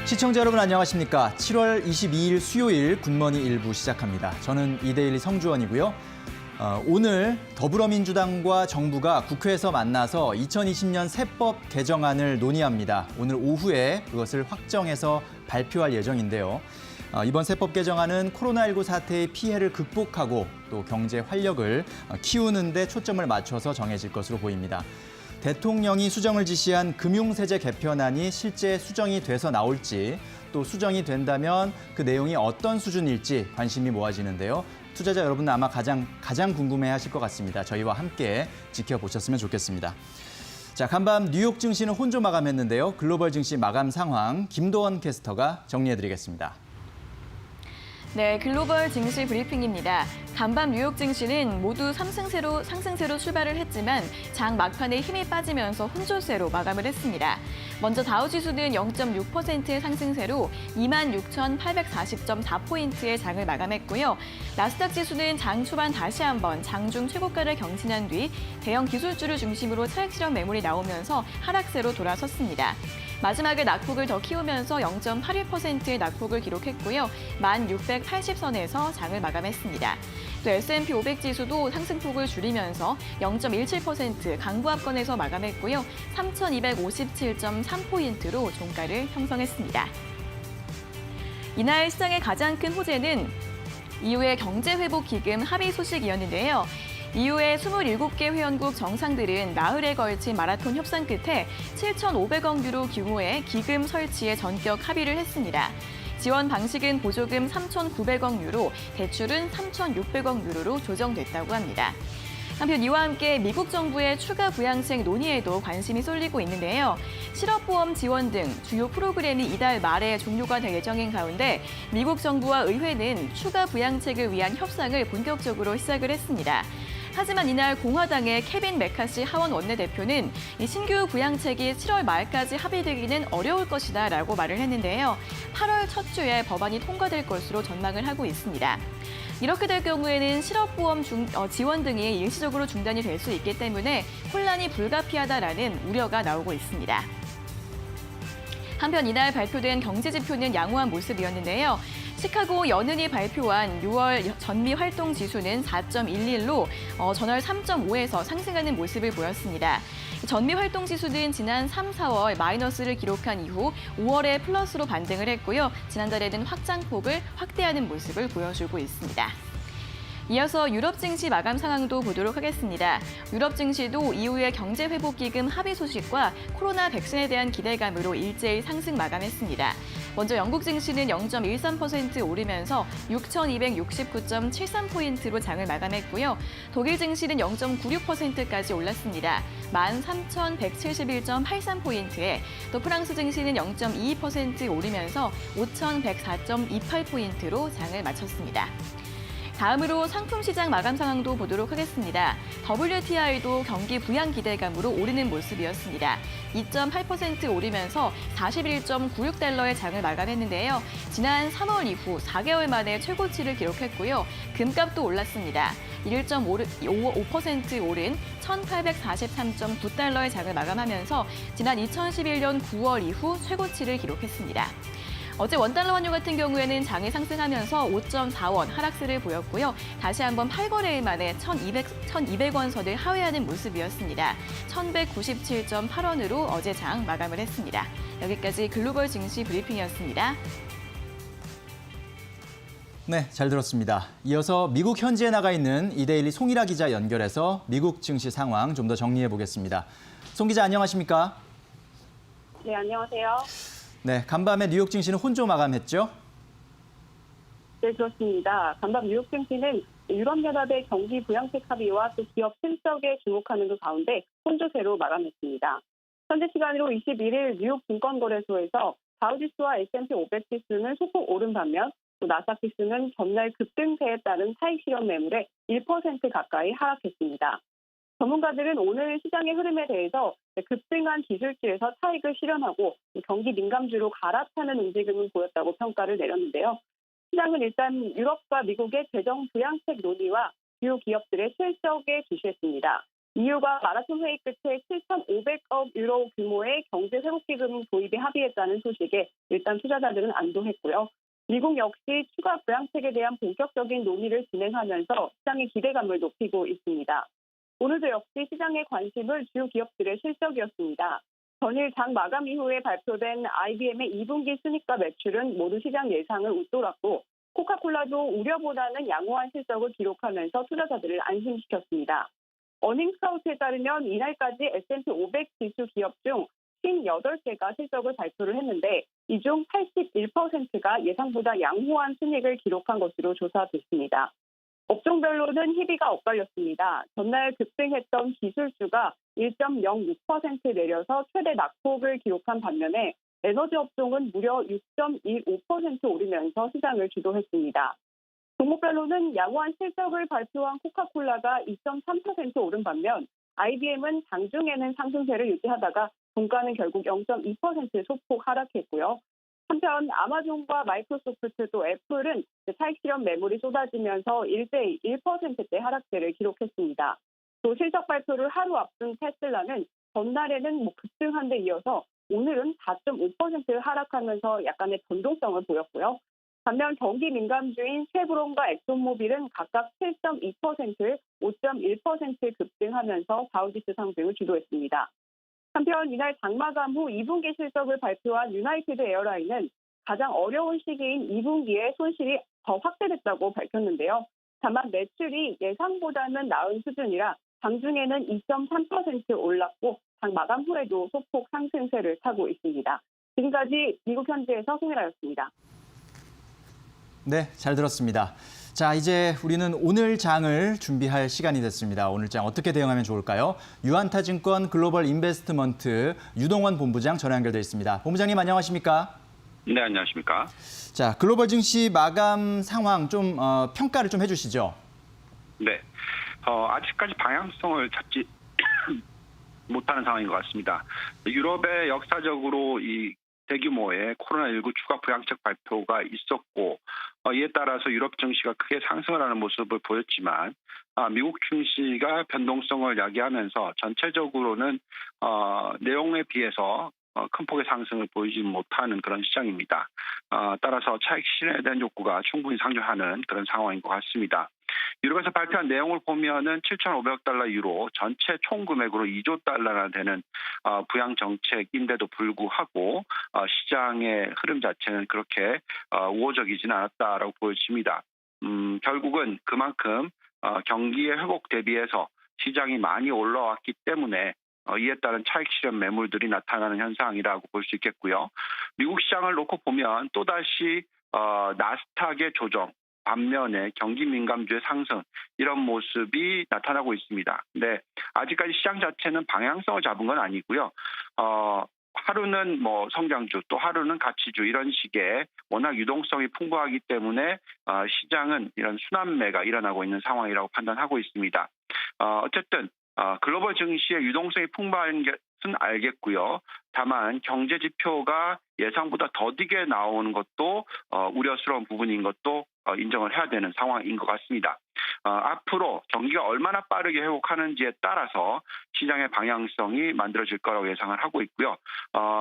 시청자 여러분 안녕하십니까? 7월 22일 수요일 굿모닝 일부 시작합니다. 저는 이데일리 성주원이고요. 오늘 더불어민주당과 정부가 국회에서 만나서 2020년 세법 개정안을 논의합니다. 오늘 오후에 그것을 확정해서 발표할 예정인데요. 이번 세법 개정안은 코로나19 사태의 피해를 극복하고 또 경제 활력을 키우는 데 초점을 맞춰서 정해질 것으로 보입니다. 대통령이 수정을 지시한 금융세제 개편안이 실제 수정이 돼서 나올지 또 수정이 된다면 그 내용이 어떤 수준일지 관심이 모아지는데요. 투자자 여러분은 아마 가장 궁금해하실 것 같습니다. 저희와 함께 지켜보셨으면 좋겠습니다. 자, 간밤 뉴욕 증시는 혼조 마감했는데요. 글로벌 증시 마감 상황 김도원 캐스터가 정리해드리겠습니다. 네, 글로벌 증시 브리핑입니다. 간밤 뉴욕 증시는 모두 상승세로 출발을 했지만 장 막판에 힘이 빠지면서 혼조세로 마감을 했습니다. 먼저 다우지수는 0.6%의 상승세로 26,840.4포인트의 장을 마감했고요. 나스닥 지수는 장 초반 다시 한번 장중 최고가를 경신한 뒤 대형 기술주를 중심으로 차익 실현 매물이 나오면서 하락세로 돌아섰습니다. 마지막에 낙폭을 더 키우면서 0.81%의 낙폭을 기록했고요. 1,680선에서 장을 마감했습니다. 또 S&P 500 지수도 상승폭을 줄이면서 0.17% 강보합권에서 마감했고요. 3,257.3포인트로 종가를 형성했습니다. 이날 시장의 가장 큰 호재는 이후의 경제회복기금 합의 소식이었는데요. 이후에 27개 회원국 정상들은 나흘에 걸친 마라톤 협상 끝에 7,500억 유로 규모의 기금 설치에 전격 합의를 했습니다. 지원 방식은 보조금 3,900억 유로, 대출은 3,600억 유로로 조정됐다고 합니다. 한편 이와 함께 미국 정부의 추가 부양책 논의에도 관심이 쏠리고 있는데요. 실업보험 지원 등 주요 프로그램이 이달 말에 종료가 될 예정인 가운데 미국 정부와 의회는 추가 부양책을 위한 협상을 본격적으로 시작을 했습니다. 하지만 이날 공화당의 케빈 메카시 하원 원내대표는 이 신규 부양책이 7월 말까지 합의되기는 어려울 것이다라고 말을 했는데요. 8월 첫 주에 법안이 통과될 것으로 전망을 하고 있습니다. 이렇게 될 경우에는 실업보험 지원 등이 일시적으로 중단이 될 수 있기 때문에 혼란이 불가피하다라는 우려가 나오고 있습니다. 한편 이날 발표된 경제지표는 양호한 모습이었는데요. 시카고 연은이 발표한 6월 전미 활동 지수는 4.11로 전월 3.5에서 상승하는 모습을 보였습니다. 전미 활동 지수는 지난 3, 4월 마이너스를 기록한 이후 5월에 플러스로 반등을 했고요. 지난달에는 확장폭을 확대하는 모습을 보여주고 있습니다. 이어서 유럽 증시 마감 상황도 보도록 하겠습니다. 유럽 증시도 이후의 경제회복기금 합의 소식과 코로나 백신에 대한 기대감으로 일제히 상승 마감했습니다. 먼저 영국 증시는 0.13% 오르면서 6,269.73포인트로 장을 마감했고요. 독일 증시는 0.96%까지 올랐습니다. 13,171.83포인트에 또 프랑스 증시는 0.22% 오르면서 5,104.28포인트로 장을 마쳤습니다. 다음으로 상품 시장 마감 상황도 보도록 하겠습니다. WTI도 경기 부양 기대감으로 오르는 모습이었습니다. 2.8% 오르면서 41.96달러의 장을 마감했는데요. 지난 3월 이후 4개월 만에 최고치를 기록했고요. 금값도 올랐습니다. 1.5% 오른 1,843.9달러의 장을 마감하면서 지난 2011년 9월 이후 최고치를 기록했습니다. 어제 원달러 환율 같은 경우에는 장이 상승하면서 5.4원 하락세를 보였고요. 다시 한번 8거래일 만에 1,200원 선을 하회하는 모습이었습니다. 1,197.8원으로 어제 장 마감을 했습니다. 여기까지 글로벌 증시 브리핑이었습니다. 네, 잘 들었습니다. 이어서 미국 현지에 나가 있는 이데일리 송일아 기자 연결해서 미국 증시 상황 좀 더 정리해 보겠습니다. 송 기자 안녕하십니까? 네, 안녕하세요. 네, 간밤에 뉴욕 증시는 혼조 마감했죠? 네, 그렇습니다. 간밤 뉴욕 증시는 유럽연합의 경기 부양책 합의와 또 기업 실적에 주목하는 그 가운데 혼조세로 마감했습니다. 현재 시간으로 21일 뉴욕 증권거래소에서 다우지수와 S&P 500 지수는 소폭 오른 반면 또 나스닥 지수는 전날 급등세에 따른 차익 실현 매물에 1% 가까이 하락했습니다. 전문가들은 오늘 시장의 흐름에 대해서 급등한 기술주에서 차익을 실현하고 경기 민감주로 갈아타는 움직임을 보였다고 평가를 내렸는데요. 시장은 일단 유럽과 미국의 재정 부양책 논의와 주요 기업들의 실적에 주시했습니다. EU가 마라톤 회의 끝에 7,500억 유로 규모의 경제 회복기금 도입에 합의했다는 소식에 일단 투자자들은 안도했고요. 미국 역시 추가 부양책에 대한 본격적인 논의를 진행하면서 시장의 기대감을 높이고 있습니다. 오늘도 역시 시장의 관심은 주요 기업들의 실적이었습니다. 전일 장 마감 이후에 발표된 IBM의 2분기 순이익과 매출은 모두 시장 예상을 웃돌았고 코카콜라도 우려보다는 양호한 실적을 기록하면서 투자자들을 안심시켰습니다. 어닝스카우트에 따르면 이날까지 S&P 500 지수 기업 중 58개가 실적을 발표를 했는데 이 중 81%가 예상보다 양호한 순이익을 기록한 것으로 조사됐습니다. 업종별로는 희비가 엇갈렸습니다. 전날 급등했던 기술주가 1.06% 내려서 최대 낙폭을 기록한 반면에 에너지 업종은 무려 6.15% 오르면서 시장을 주도했습니다. 종목별로는 양호한 실적을 발표한 코카콜라가 2.3% 오른 반면 IBM은 장중에는 상승세를 유지하다가 종가는 결국 0.2% 소폭 하락했고요. 한편 아마존과 마이크로소프트 또 애플은 차익 실현 매물이 쏟아지면서 1대 1%대 하락세를 기록했습니다. 또 실적 발표를 하루 앞둔 테슬라는 전날에는 급등한 데 이어서 오늘은 4.5% 하락하면서 약간의 변동성을 보였고요. 반면 경기 민감주인 쉐브론과 엑소모빌은 각각 7.2%, 5.1% 급등하면서 다우지수 상승을 주도했습니다. 한편 이날 장마감 후 2분기 실적을 발표한 유나이티드 에어라인은 가장 어려운 시기인 2분기에 손실이 더 확대됐다고 밝혔는데요. 다만 매출이 예상보다는 나은 수준이라 장중에는 2.3% 올랐고 장 마감 후에도 소폭 상승세를 타고 있습니다. 지금까지 미국 현지에서 송혜라였습니다. 네, 잘 들었습니다. 자, 이제 우리는 오늘 장을 준비할 시간이 됐습니다. 오늘 장 어떻게 대응하면 좋을까요? 유한타증권 글로벌 인베스트먼트 유동원 본부장 전화 연결돼 있습니다. 본부장님 안녕하십니까? 네, 안녕하십니까? 자, 글로벌 증시 마감 상황 좀 평가를 좀 해주시죠. 네, 아직까지 방향성을 잡지 못하는 상황인 것 같습니다. 유럽에 역사적으로 이 대규모의 코로나19 추가 부양책 발표가 있었고 이에 따라서 유럽 증시가 크게 상승을 하는 모습을 보였지만 미국 증시가 변동성을 야기하면서 전체적으로는 내용에 비해서 큰 폭의 상승을 보이지 못하는 그런 시장입니다. 따라서 차익 실현에 대한 욕구가 충분히 상존하는 그런 상황인 것 같습니다. 유럽에서 발표한 내용을 보면은 7,500억 달러 유로 전체 총 금액으로 2조 달러나 되는 부양 정책인데도 불구하고 시장의 흐름 자체는 그렇게 우호적이지는 않았다라고 보여집니다. 결국은 그만큼 경기의 회복 대비해서 시장이 많이 올라왔기 때문에 이에 따른 차익 실현 매물들이 나타나는 현상이라고 볼 수 있겠고요. 미국 시장을 놓고 보면 또다시 나스닥의 조정, 반면에 경기 민감주의 상승 이런 모습이 나타나고 있습니다. 근데 아직까지 시장 자체는 방향성을 잡은 건 아니고요. 하루는 뭐 성장주 또 하루는 가치주 이런 식의 워낙 유동성이 풍부하기 때문에 시장은 이런 순환매가 일어나고 있는 상황이라고 판단하고 있습니다. 어쨌든 글로벌 증시의 유동성이 풍부한 것은 알겠고요. 다만 경제 지표가 예상보다 더디게 나오는 것도 우려스러운 부분인 것도 인정을 해야 되는 상황인 것 같습니다. 앞으로 경기가 얼마나 빠르게 회복하는지에 따라서 시장의 방향성이 만들어질 거라고 예상을 하고 있고요.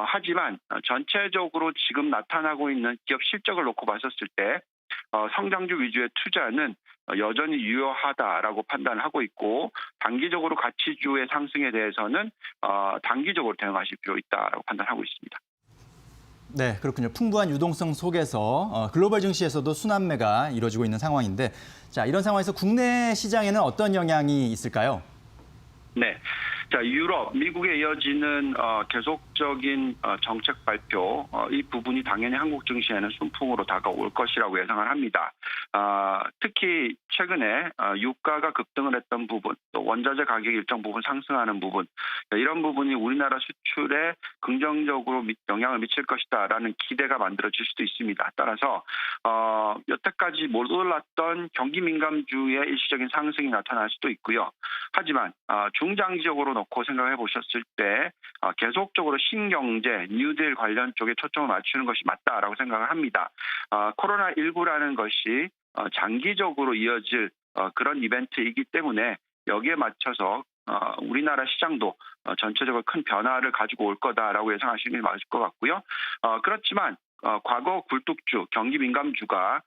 하지만 전체적으로 지금 나타나고 있는 기업 실적을 놓고 봤었을 때 성장주 위주의 투자는 여전히 유효하다라고 판단을 하고 있고 단기적으로 가치주의 상승에 대해서는 단기적으로 대응하실 필요 있다라고 판단하고 있습니다. 네, 그렇군요. 풍부한 유동성 속에서 글로벌 증시에서도 순환매가 이루어지고 있는 상황인데 자, 이런 상황에서 국내 시장에는 어떤 영향이 있을까요? 네. 자, 유럽, 미국에 이어지는 계속적인 정책 발표, 이 부분이 당연히 한국 증시에는 순풍으로 다가올 것이라고 예상을 합니다. 특히 최근에 유가가 급등을 했던 부분, 또 원자재 가격이 일정 부분 상승하는 부분, 이런 부분이 우리나라 수출에 긍정적으로 영향을 미칠 것이다라는 기대가 만들어질 수도 있습니다. 따라서 여태까지 못 올랐던 경기 민감주의 일시적인 상승이 나타날 수도 있고요. 하지만 중장기적으로 놓고 생각해 보셨을 때 계속적으로 신경제, 뉴딜 관련 쪽에 초점을 맞추는 것이 맞다라고 생각을 합니다. 코로나19라는 것이 장기적으로 이어질 그런 이벤트이기 때문에 여기에 맞춰서 우리나라 시장도 전체적으로 큰 변화를 가지고 올 거다라고 예상하시는 게 맞을 것 같고요. 그렇지만 과거 굴뚝주, 경기 민감주가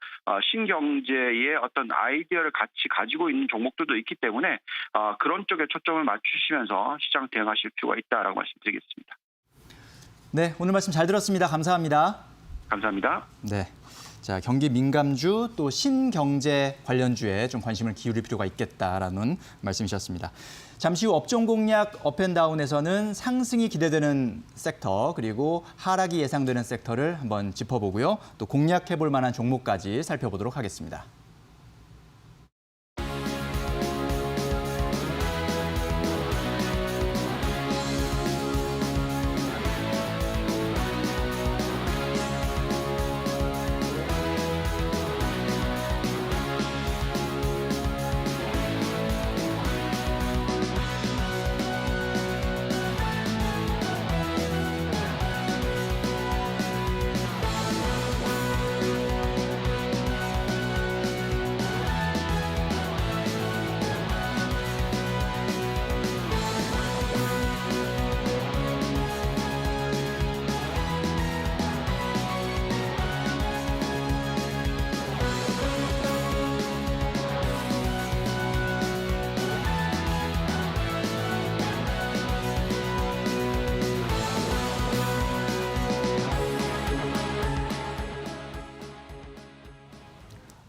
신경제의 어떤 아이디어를 같이 가지고 있는 종목들도 있기 때문에 그런 쪽에 초점을 맞추시면서 시장 대응하실 필요가 있다라고 말씀드리겠습니다. 네, 오늘 말씀 잘 들었습니다. 감사합니다. 감사합니다. 네. 자, 경기 민감주 또 신경제 관련주에 좀 관심을 기울일 필요가 있겠다라는 말씀이셨습니다. 잠시 후 업종 공략 업앤다운에서는 상승이 기대되는 섹터 그리고 하락이 예상되는 섹터를 한번 짚어보고요. 또 공략해볼 만한 종목까지 살펴보도록 하겠습니다.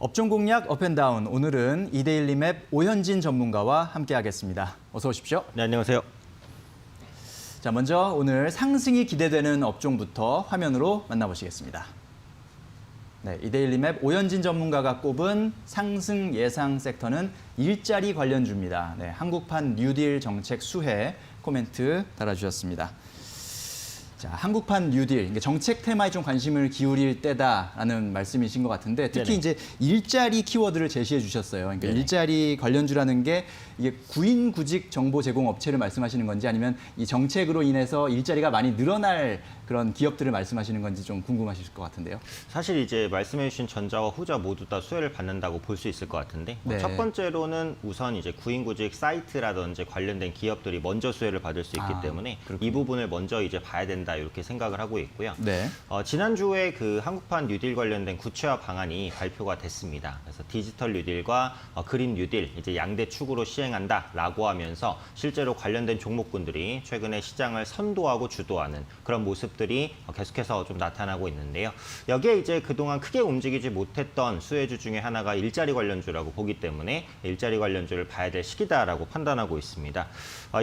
업종 공략 업앤다운 오늘은 이데일리맵 오현진 전문가와 함께하겠습니다. 어서 오십시오. 네, 안녕하세요. 자, 먼저 오늘 상승이 기대되는 업종부터 화면으로 만나보시겠습니다. 네, 이데일리맵 오현진 전문가가 꼽은 상승 예상 섹터는 일자리 관련주입니다. 네, 한국판 뉴딜 정책 수혜 코멘트 달아주셨습니다. 자, 한국판 뉴딜, 정책 테마에 좀 관심을 기울일 때다라는 말씀이신 것 같은데 특히 네네. 이제 일자리 키워드를 제시해 주셨어요. 그러니까 네네. 일자리 관련주라는 게 이게 구인 구직 정보 제공 업체를 말씀하시는 건지 아니면 이 정책으로 인해서 일자리가 많이 늘어날 그런 기업들을 말씀하시는 건지 좀 궁금하실 것 같은데요. 사실 이제 말씀해주신 전자와 후자 모두 다 수혜를 받는다고 볼 수 있을 것 같은데 네. 첫 번째로는 우선 이제 구인구직 사이트라든지 관련된 기업들이 먼저 수혜를 받을 수 있기 때문에 그렇군요. 이 부분을 먼저 이제 봐야 된다 이렇게 생각을 하고 있고요. 네. 지난주에 그 한국판 뉴딜 관련된 구체화 방안이 발표가 됐습니다. 그래서 디지털 뉴딜과 그린 뉴딜 이제 양대 축으로 시행한다라고 하면서 실제로 관련된 종목군들이 최근에 시장을 선도하고 주도하는 그런 모습들이 계속해서 좀 나타나고 있는데요. 여기에 이제 그동안 크게 움직이지 못했던 수혜주 중에 하나가 일자리 관련주라고 보기 때문에 일자리 관련주를 봐야 될 시기다라고 판단하고 있습니다.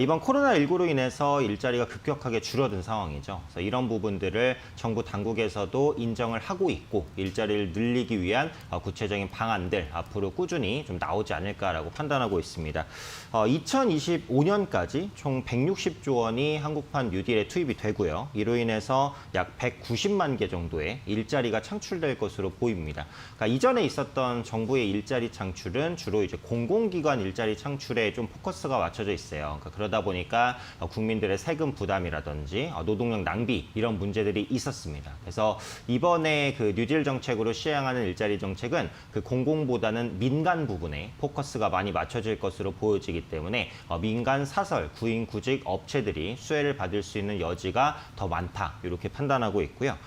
이번 코로나19로 인해서 일자리가 급격하게 줄어든 상황이죠. 그래서 이런 부분들을 정부 당국에서도 인정을 하고 있고 일자리를 늘리기 위한 구체적인 방안들 앞으로 꾸준히 좀 나오지 않을까라고 판단하고 있습니다. 2025년까지 총 160조 원이 한국판 뉴딜에 투입이 되고요. 이로 인해서 약 190만 개 정도의 일자리가 창출될 것으로 보입니다. 그러니까 이전에 있었던 정부의 일자리 창출은 주로 이제 공공기관 일자리 창출에 좀 포커스가 맞춰져 있어요. 그러니까 그러다 보니까 국민들의 세금 부담이라든지 노동력 낭비 이런 문제들이 있었습니다. 그래서 이번에 그 뉴딜 정책으로 시행하는 일자리 정책은 그 공공보다는 민간 부분에 포커스가 많이 맞춰질 것으로 보여지기 때문에 민간 사설, 구인, 구직 업체들이 수혜를 받을 수 있는 여지가 더 많다 이렇게 판단하고 있고요.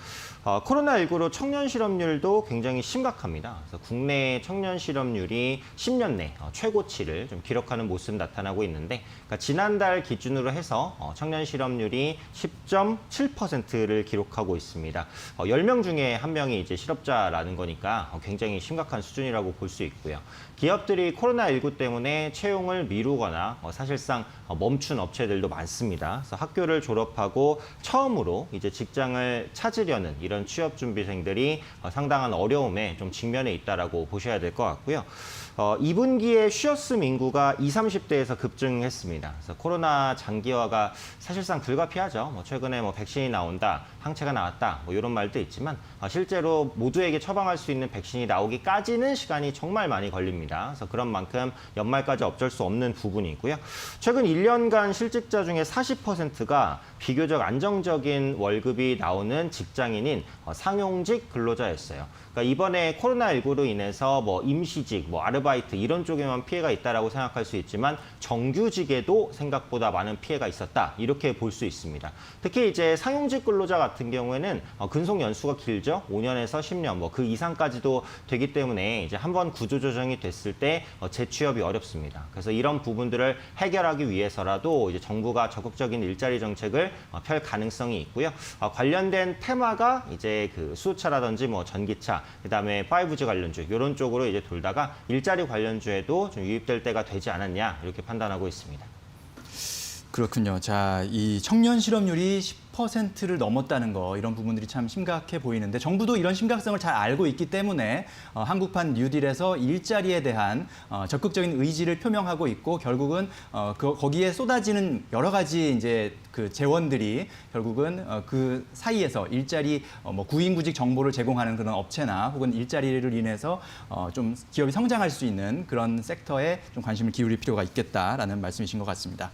코로나19로 청년 실업률도 굉장히 심각합니다. 그래서 국내 청년 실업률이 10년 내 최고치를 좀 기록하는 모습 나타나고 있는데, 그러니까 지난달 기준으로 해서 청년 실업률이 10.7%를 기록하고 있습니다. 10명 중에 1명이 이제 실업자라는 거니까 굉장히 심각한 수준이라고 볼 수 있고요. 기업들이 코로나19 때문에 채용을 미루거나 사실상 멈춘 업체들도 많습니다. 그래서 학교를 졸업하고 처음으로 이제 직장을 찾으려는 이런 취업 준비생들이 상당한 어려움에 좀 직면해 있다라고 보셔야 될 것 같고요. 2분기에 쉬었음 인구가 20, 30대에서 급증했습니다. 그래서 코로나 장기화가 사실상 불가피하죠. 최근에 백신이 나온다, 항체가 나왔다, 뭐 이런 말도 있지만 실제로 모두에게 처방할 수 있는 백신이 나오기까지는 시간이 정말 많이 걸립니다. 그래서 그런 만큼 연말까지 어쩔 수 없는 부분이고요. 최근 1년간 실직자 중에 40%가 비교적 안정적인 월급이 나오는 직장인인 상용직 근로자였어요. 그러니까 이번에 코로나19로 인해서 뭐 임시직, 뭐 아르바이트 이런 쪽에만 피해가 있다라고 생각할 수 있지만 정규직에도 생각보다 많은 피해가 있었다. 이렇게 볼 수 있습니다. 특히 이제 상용직 근로자 같은 경우에는 근속 연수가 길죠. 5년에서 10년, 뭐 그 이상까지도 되기 때문에 이제 한번 구조조정이 됐을 때 재취업이 어렵습니다. 그래서 이런 부분들을 해결하기 위해서라도 이제 정부가 적극적인 일자리 정책을 펼 가능성이 있고요. 관련된 테마가 이제 그 수소차라든지 뭐 전기차, 그다음에 5G 관련주 이런 쪽으로 이제 돌다가 일자리 관련주에도 좀 유입될 때가 되지 않았냐 이렇게 판단하고 있습니다. 그렇군요. 자, 이 청년 실업률이 10%를 넘었다는 거 이런 부분들이 참 심각해 보이는데 정부도 이런 심각성을 잘 알고 있기 때문에 한국판 뉴딜에서 일자리에 대한 적극적인 의지를 표명하고 있고 결국은 거기에 쏟아지는 여러 가지 이제 그 재원들이 결국은 그 사이에서 일자리 뭐 구인구직 정보를 제공하는 그런 업체나 혹은 일자리를 인해서 좀 기업이 성장할 수 있는 그런 섹터에 좀 관심을 기울일 필요가 있겠다라는 말씀이신 것 같습니다.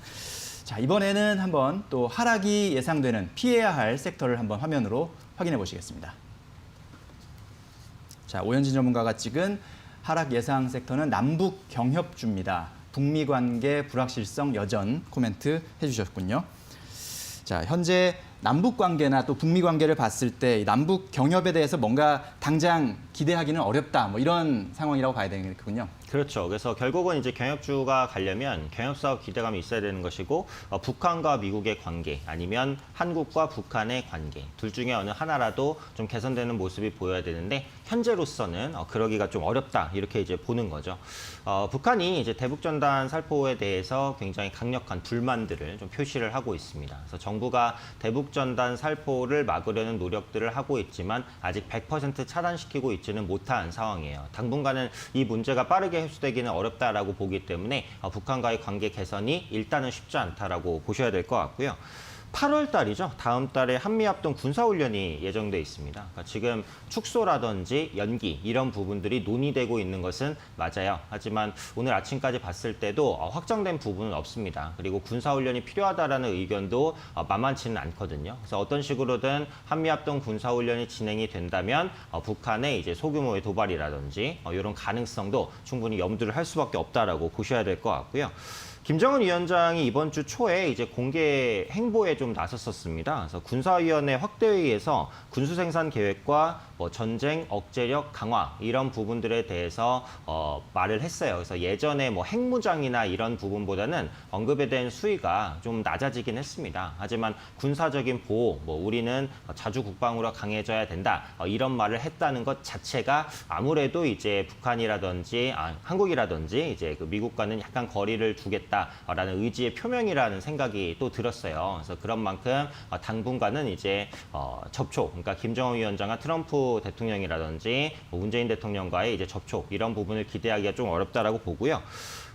자, 이번에는 한번 또 하락이 예상되는 피해야 할 섹터를 한번 화면으로 확인해 보시겠습니다. 자, 오현진 전문가가 찍은 하락 예상 섹터는 남북 경협주입니다. 북미 관계 불확실성 여전 코멘트 해주셨군요. 자, 현재 남북 관계나 또 북미 관계를 봤을 때 남북 경협에 대해서 뭔가 당장 기대하기는 어렵다. 뭐 이런 상황이라고 봐야 되겠군요. 그렇죠. 그래서 결국은 이제 경협주가 가려면 경협사업 기대감이 있어야 되는 것이고 북한과 미국의 관계 아니면 한국과 북한의 관계 둘 중에 어느 하나라도 좀 개선되는 모습이 보여야 되는데 현재로서는 그러기가 좀 어렵다 이렇게 이제 보는 거죠. 북한이 이제 대북전단 살포에 대해서 굉장히 강력한 불만들을 좀 표시를 하고 있습니다. 그래서 정부가 대북전단 살포를 막으려는 노력들을 하고 있지만 아직 100% 차단시키고 있지는 못한 상황이에요. 당분간은 이 문제가 빠르게 해소되기는 어렵다라고 보기 때문에 북한과의 관계 개선이 일단은 쉽지 않다라고 보셔야 될 것 같고요. 8월 달이죠. 다음 달에 한미합동 군사훈련이 예정돼 있습니다. 그러니까 지금 축소라든지 연기 이런 부분들이 논의되고 있는 것은 맞아요. 하지만 오늘 아침까지 봤을 때도 확정된 부분은 없습니다. 그리고 군사훈련이 필요하다라는 의견도 만만치는 않거든요. 그래서 어떤 식으로든 한미합동 군사훈련이 진행이 된다면 북한의 이제 소규모의 도발이라든지 이런 가능성도 충분히 염두를 할 수밖에 없다라고 보셔야 될 것 같고요. 김정은 위원장이 이번 주 초에 이제 공개 행보에 좀 나섰었습니다. 그래서 군사위원회 확대회의에서 군수생산 계획과 뭐 전쟁 억제력 강화 이런 부분들에 대해서 말을 했어요. 그래서 예전에 뭐 핵무장이나 이런 부분보다는 언급에 대한 수위가 좀 낮아지긴 했습니다. 하지만 군사적인 보호, 뭐 우리는 자주 국방으로 강해져야 된다 이런 말을 했다는 것 자체가 아무래도 이제 북한이라든지 한국이라든지 이제 그 미국과는 약간 거리를 두겠다라는 의지의 표명이라는 생각이 또 들었어요. 그래서 그런 만큼 당분간은 이제 접촉, 그러니까 김정은 위원장과 트럼프 대통령이라든지 문재인 대통령과의 이제 접촉 이런 부분을 기대하기가 좀 어렵다라고 보고요.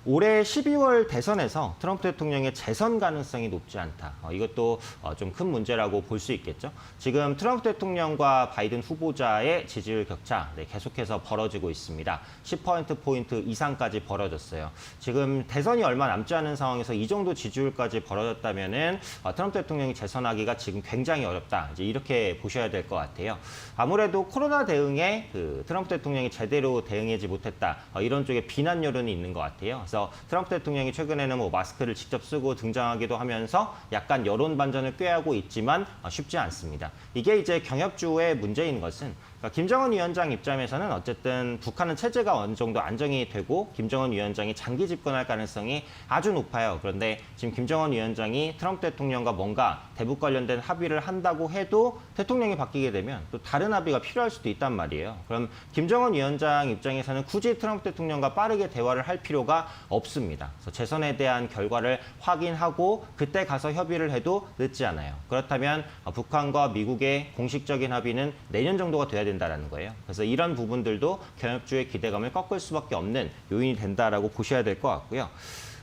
올해 12월 대선에서 트럼프 대통령의 재선 가능성이 높지 않다. 이것도 좀 큰 문제라고 볼 수 있겠죠. 지금 트럼프 대통령과 바이든 후보자의 지지율 격차 계속해서 벌어지고 있습니다. 10%포인트 이상까지 벌어졌어요. 지금 대선이 얼마 남지 않은 상황에서 이 정도 지지율까지 벌어졌다면은 트럼프 대통령이 재선하기가 지금 굉장히 어렵다. 이제 이렇게 보셔야 될 것 같아요. 아무래도 코로나 대응에 그 트럼프 대통령이 제대로 대응하지 못했다. 이런 쪽에 비난 여론이 있는 것 같아요. 그래서 트럼프 대통령이 최근에는 뭐 마스크를 직접 쓰고 등장하기도 하면서 약간 여론 반전을 꾀하고 있지만 쉽지 않습니다. 이게 이제 경협주의 문제인 것은 그러니까 김정은 위원장 입장에서는 어쨌든 북한은 체제가 어느 정도 안정이 되고 김정은 위원장이 장기 집권할 가능성이 아주 높아요. 그런데 지금 김정은 위원장이 트럼프 대통령과 뭔가 대북 관련된 합의를 한다고 해도 대통령이 바뀌게 되면 또 다른 합의가 필요할 수도 있단 말이에요. 그럼 김정은 위원장 입장에서는 굳이 트럼프 대통령과 빠르게 대화를 할 필요가 없습니다. 그래서 재선에 대한 결과를 확인하고 그때 가서 협의를 해도 늦지 않아요. 그렇다면 북한과 미국의 공식적인 합의는 내년 정도가 돼야 된다는 거예요. 그래서 이런 부분들도 경협주의 기대감을 꺾을 수밖에 없는 요인이 된다라고 보셔야 될 것 같고요.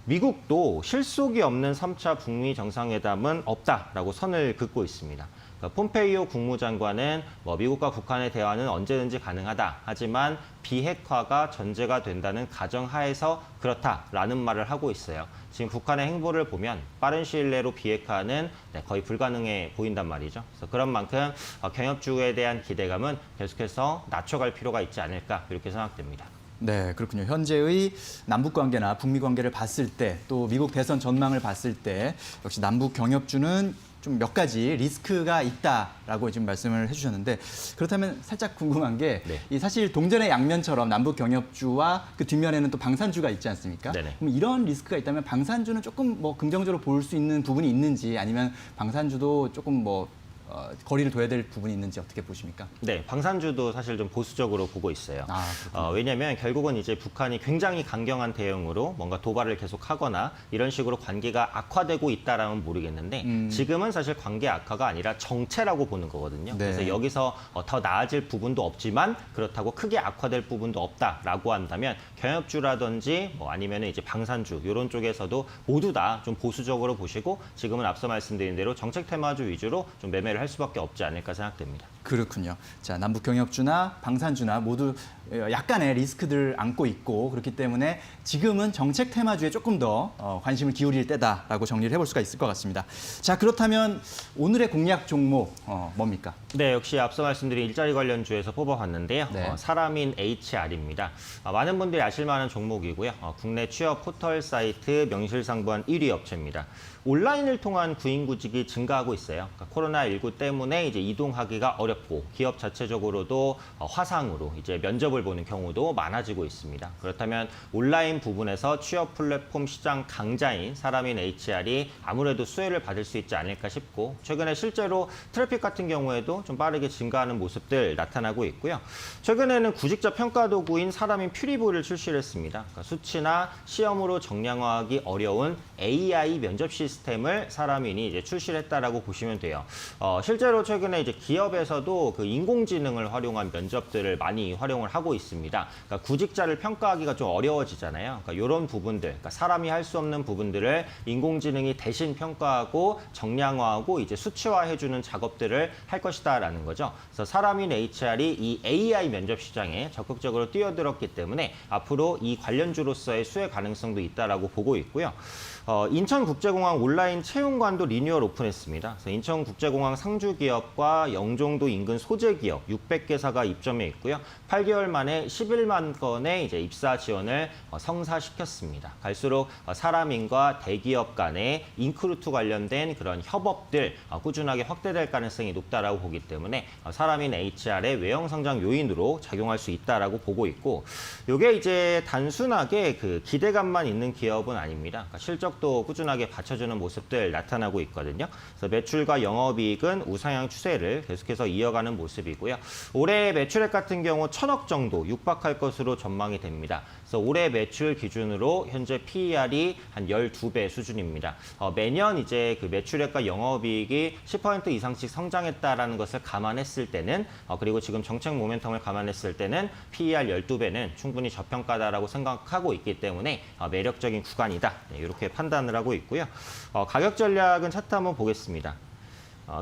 미국도 실속이 없는 3차 북미 정상회담은 없다라고 선을 긋고 있습니다. 그러니까 폼페이오 국무장관은 미국과 북한의 대화는 언제든지 가능하다. 하지만 비핵화가 전제가 된다는 가정하에서 그렇다라는 말을 하고 있어요. 지금 북한의 행보를 보면 빠른 시일 내로 비핵화는 거의 불가능해 보인단 말이죠. 그래서 그런 만큼 경협주에 대한 기대감은 계속해서 낮춰갈 필요가 있지 않을까 이렇게 생각됩니다. 네, 그렇군요. 현재의 남북 관계나 북미 관계를 봤을 때 또 미국 대선 전망을 봤을 때 역시 남북 경협주는 좀 몇 가지 리스크가 있다라고 지금 말씀을 해주셨는데 그렇다면 살짝 궁금한 게 이 사실 동전의 양면처럼 남북 경협주와 그 뒷면에는 또 방산주가 있지 않습니까? 네네. 그럼 이런 리스크가 있다면 방산주는 조금 뭐 긍정적으로 볼 수 있는 부분이 있는지 아니면 방산주도 조금 뭐 거리를 둬야 될 부분이 있는지 어떻게 보십니까? 네, 방산주도 사실 좀 보수적으로 보고 있어요. 왜냐하면 결국은 이제 북한이 굉장히 강경한 대응으로 뭔가 도발을 계속하거나 이런 식으로 관계가 악화되고 있다라면 모르겠는데 지금은 사실 관계 악화가 아니라 정체라고 보는 거거든요. 네. 그래서 여기서 더 나아질 부분도 없지만 그렇다고 크게 악화될 부분도 없다라고 한다면 경협주라든지 뭐 아니면 이제 방산주 이런 쪽에서도 모두 다 좀 보수적으로 보시고 지금은 앞서 말씀드린 대로 정책 테마주 위주로 좀 매매를 할 수밖에 없지 않을까 생각됩니다. 그렇군요. 자, 남북 경협주나 방산주나 모두 약간의 리스크들을 안고 있고 그렇기 때문에 지금은 정책 테마주에 조금 더 관심을 기울일 때다라고 정리를 해볼 수가 있을 것 같습니다. 자, 그렇다면 오늘의 공략 종목 뭡니까? 네, 역시 앞서 말씀드린 일자리 관련주에서 뽑아봤는데요. 네. 사람인 HR입니다. 많은 분들이 아실 만한 종목이고요. 국내 취업 포털 사이트 명실상부한 1위 업체입니다. 온라인을 통한 구인구직이 증가하고 있어요. 그러니까 코로나19 때문에 이제 이동하기가 어렵고 기업 자체적으로도 화상으로 이제 면접을 보는 경우도 많아지고 있습니다. 그렇다면 온라인 부분에서 취업 플랫폼 시장 강자인 사람인 HR이 아무래도 수혜를 받을 수 있지 않을까 싶고 최근에 실제로 트래픽 같은 경우에도 좀 빠르게 증가하는 모습들 나타나고 있고요. 최근에는 구직자 평가 도구인 사람인 퓨리브를 출시를 했습니다. 그러니까 수치나 시험으로 정량화하기 어려운 AI 면접 시스템을 사람인이 이제 출시를 했다라고 보시면 돼요. 실제로 최근에 이제 기업에서도 그 인공지능을 활용한 면접들을 많이 활용을 하고 있습니다. 그러니까 구직자를 평가하기가 좀 어려워지잖아요. 그러니까 이런 부분들, 그러니까 사람이 할 수 없는 부분들을 인공지능이 대신 평가하고 정량화하고 이제 수치화해주는 작업들을 할 것이다라는 거죠. 그래서 사람인 HR이 이 AI 면접 시장에 적극적으로 뛰어들었기 때문에 앞으로 이 관련주로서의 수혜 가능성도 있다라고 보고 있고요. 인천국제공항 온라인 채용관도 리뉴얼 오픈했습니다. 그래서 인천국제공항 상주 기업과 영종도 인근 소재 기업 600개사가 입점해 있고요. 8개월 만에 11만 건의 이제 입사 지원을 성사시켰습니다. 갈수록 사람인과 대기업 간의 인크루트 관련된 그런 협업들 꾸준하게 확대될 가능성이 높다라고 보기 때문에 사람인 HR의 외형 성장 요인으로 작용할 수 있다라고 보고 있고, 이게 이제 단순하게 그 기대감만 있는 기업은 아닙니다. 그러니까 실적도 꾸준하게 받쳐주는 모습들 나타나고 있거든요. 그래서 매출과 영업이익은 우상향 추세를 계속해서 이어가는 모습이고요. 올해 매출액 같은 경우 1,000억 정도 육박할 것으로 전망이 됩니다. 그래서 올해 매출 기준으로 현재 PER이 한 12배 수준입니다. 매년 이제 그 매출액과 영업이익이 10% 이상씩 성장했다라는 것을 감안했을 때는 그리고 지금 정책 모멘텀을 감안했을 때는 PER 12배는 충분히 저평가다라고 생각하고 있기 때문에 매력적인 구간이다. 이렇게 판단을 하고 있고요. 가격 전략은 차트 한번 보겠습니다.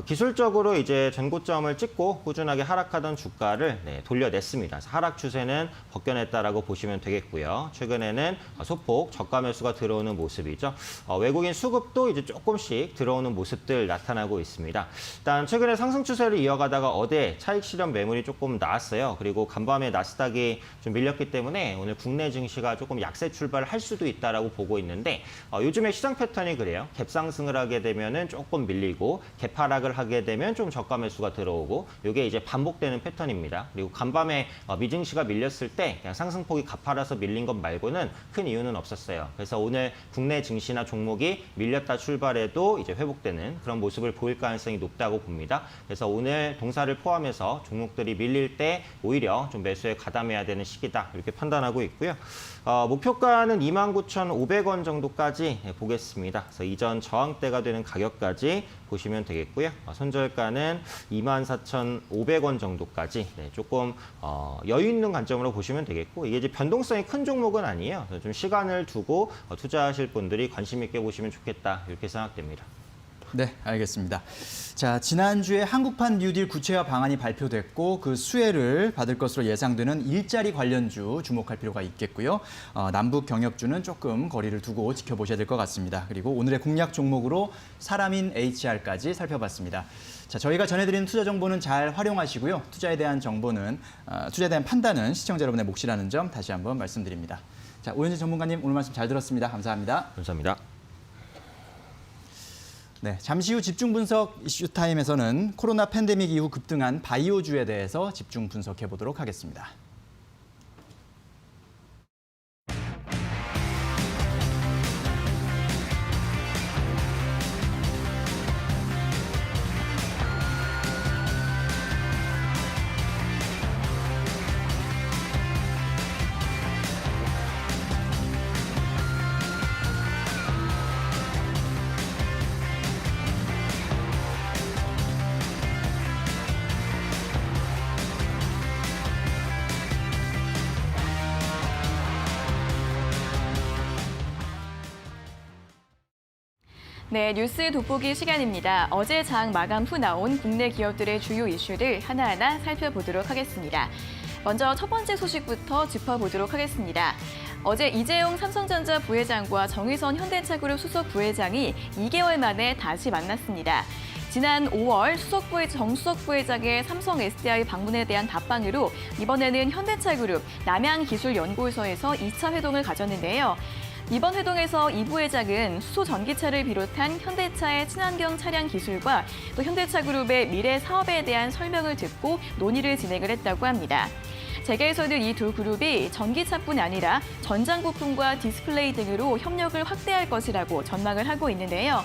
기술적으로 이제 전고점을 찍고 꾸준하게 하락하던 주가를 돌려냈습니다. 그래서 하락 추세는 벗겨냈다라고 보시면 되겠고요. 최근에는 소폭 저가 매수가 들어오는 모습이죠. 외국인 수급도 이제 조금씩 들어오는 모습들 나타나고 있습니다. 일단 최근에 상승 추세를 이어가다가 어제 차익 실현 매물이 조금 나왔어요. 그리고 간밤에 나스닥이 좀 밀렸기 때문에 오늘 국내 증시가 조금 약세 출발을 할 수도 있다라고 보고 있는데 요즘에 시장 패턴이 그래요. 갭 상승을 하게 되면은 조금 밀리고 갭 하락 을 하게 되면 좀 저가 매수가 들어오고 이게 이제 반복되는 패턴입니다. 그리고 간밤에 미증시가 밀렸을 때 그냥 상승폭이 가파라서 밀린 것 말고는 큰 이유는 없었어요. 그래서 오늘 국내 증시나 종목이 밀렸다 출발해도 이제 회복되는 그런 모습을 보일 가능성이 높다고 봅니다. 그래서 오늘 동사를 포함해서 종목들이 밀릴 때 오히려 좀 매수에 가담해야 되는 시기다 이렇게 판단하고 있고요. 목표가는 29,500원 정도까지 보겠습니다. 그래서 이전 저항대가 되는 가격까지 보시면 되겠고요. 있고요. 손절가는 24,500원 정도까지 조금 여유 있는 관점으로 보시면 되겠고, 이게 이제 변동성이 큰 종목은 아니에요. 그래서 좀 시간을 두고 투자하실 분들이 관심 있게 보시면 좋겠다, 이렇게 생각됩니다. 네, 알겠습니다. 자, 지난주에 한국판 뉴딜 구체화 방안이 발표됐고 그 수혜를 받을 것으로 예상되는 일자리 관련주 주목할 필요가 있겠고요. 남북 경협주는 조금 거리를 두고 지켜보셔야 될 것 같습니다. 그리고 오늘의 공략 종목으로 사람인 HR까지 살펴봤습니다. 자, 저희가 전해드리는 투자 정보는 잘 활용하시고요. 투자에 대한 판단은 시청자 여러분의 몫이라는 점 다시 한번 말씀드립니다. 자, 오현진 전문가님 오늘 말씀 잘 들었습니다. 감사합니다. 감사합니다. 네, 잠시 후 집중 분석 이슈타임에서는 코로나 팬데믹 이후 급등한 바이오주에 대해서 집중 분석해 보도록 하겠습니다. 네, 뉴스 돋보기 시간입니다. 어제 장 마감 후 나온 국내 기업들의 주요 이슈를 하나하나 살펴보도록 하겠습니다. 먼저 첫 번째 소식부터 짚어보도록 하겠습니다. 어제 이재용 삼성전자 부회장과 정의선 현대차그룹 수석 부회장이 2개월 만에 다시 만났습니다. 지난 5월 정수석 부회장의 삼성 SDI 방문에 대한 답방으로 이번에는 현대차그룹 남양기술연구소에서 2차 회동을 가졌는데요. 이번 회동에서 이 부회장은 수소 전기차를 비롯한 현대차의 친환경 차량 기술과 또 현대차그룹의 미래 사업에 대한 설명을 듣고 논의를 진행을 했다고 합니다. 재계에서는 이 두 그룹이 전기차뿐 아니라 전장 부품과 디스플레이 등으로 협력을 확대할 것이라고 전망을 하고 있는데요.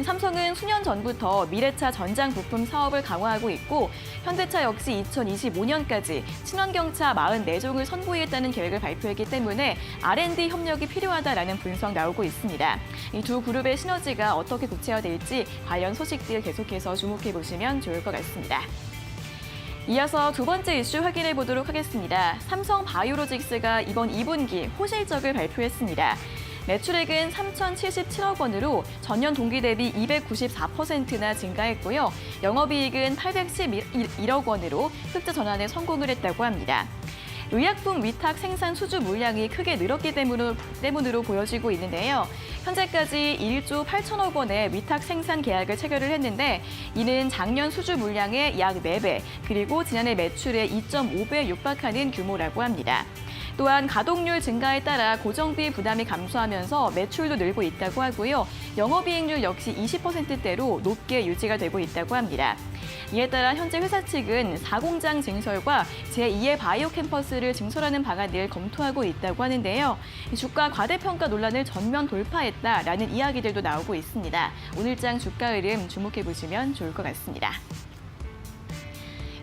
삼성은 수년 전부터 미래차 전장 부품 사업을 강화하고 있고 현대차 역시 2025년까지 친환경차 44종을 선보이겠다는 계획을 발표했기 때문에 R&D 협력이 필요하다라는 분석 나오고 있습니다. 이 두 그룹의 시너지가 어떻게 구체화될지 관련 소식들 계속해서 주목해 보시면 좋을 것 같습니다. 이어서 두 번째 이슈 확인해 보도록 하겠습니다. 삼성 바이오로직스가 이번 2분기 호실적을 발표했습니다. 매출액은 3,077억 원으로 전년 동기 대비 294%나 증가했고요. 영업이익은 811억 원으로 흑자 전환에 성공을 했다고 합니다. 의약품 위탁 생산 수주 물량이 크게 늘었기 때문으로 보여지고 있는데요. 현재까지 1조 8천억 원의 위탁 생산 계약을 체결을 했는데 이는 작년 수주 물량의 약 4배, 그리고 지난해 매출의 2.5배에 육박하는 규모라고 합니다. 또한 가동률 증가에 따라 고정비 부담이 감소하면서 매출도 늘고 있다고 하고요. 영업이익률 역시 20%대로 높게 유지가 되고 있다고 합니다. 이에 따라 현재 회사 측은 4공장 증설과 제2의 바이오 캠퍼스를 증설하는 방안을 검토하고 있다고 하는데요. 주가 과대평가 논란을 전면 돌파했다라는 이야기들도 나오고 있습니다. 오늘장 주가 흐름 주목해 보시면 좋을 것 같습니다.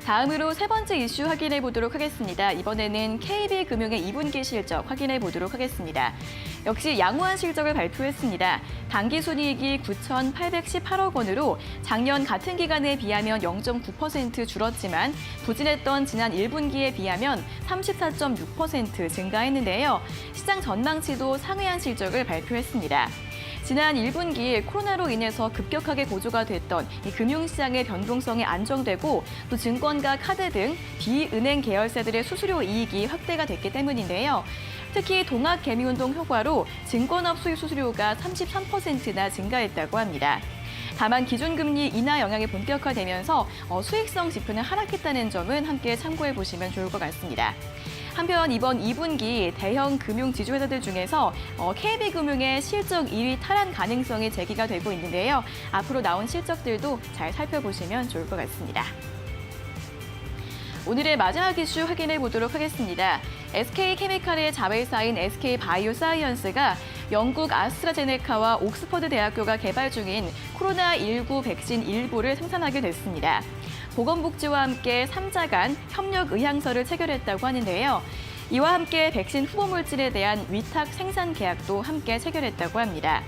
다음으로 세 번째 이슈 확인해 보도록 하겠습니다. 이번에는 KB금융의 2분기 실적 확인해 보도록 하겠습니다. 역시 양호한 실적을 발표했습니다. 당기순이익이 9,818억 원으로 작년 같은 기간에 비하면 0.9% 줄었지만 부진했던 지난 1분기에 비하면 34.6% 증가했는데요. 시장 전망치도 상회한 실적을 발표했습니다. 지난 1분기 코로나로 인해서 급격하게 고조가 됐던 이 금융시장의 변동성이 안정되고 또 증권과 카드 등 비은행 계열사들의 수수료 이익이 확대가 됐기 때문인데요. 특히 동학개미운동 효과로 증권업 수익 수수료가 33%나 증가했다고 합니다. 다만 기준금리 인하 영향이 본격화되면서 수익성 지표는 하락했다는 점은 함께 참고해 보시면 좋을 것 같습니다. 한편 이번 2분기 대형 금융 지주회사들 중에서 KB금융의 실적 2위 탈환 가능성이 제기가 되고 있는데요. 앞으로 나온 실적들도 잘 살펴보시면 좋을 것 같습니다. 오늘의 마지막 이슈 확인해 보도록 하겠습니다. SK케미칼의 자회사인 SK바이오사이언스가 영국 아스트라제네카와 옥스퍼드 대학교가 개발 중인 코로나19 백신 일부를 생산하게 됐습니다. 보건복지와 함께 3자 간 협력 의향서를 체결했다고 하는데요. 이와 함께 백신 후보 물질에 대한 위탁 생산 계약도 함께 체결했다고 합니다.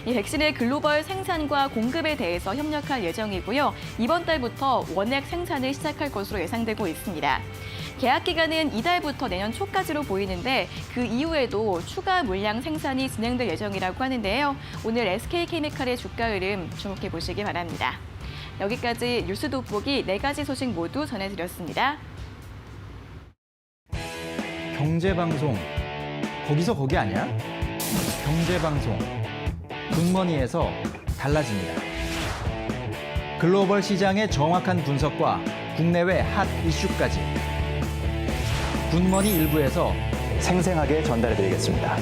이 백신의 글로벌 생산과 공급에 대해서 협력할 예정이고요. 이번 달부터 원액 생산을 시작할 것으로 예상되고 있습니다. 계약 기간은 이달부터 내년 초까지로 보이는데 그 이후에도 추가 물량 생산이 진행될 예정이라고 하는데요. 오늘 SK케미칼의 주가 흐름 주목해 보시기 바랍니다. 여기까지 뉴스 돋보기 4가지 소식 모두 전해드렸습니다. 경제방송, 거기서 거기 아니야? 경제방송, 굿머니에서 달라집니다. 글로벌 시장의 정확한 분석과 국내외 핫 이슈까지 굿머니 일부에서 생생하게 전달해드리겠습니다.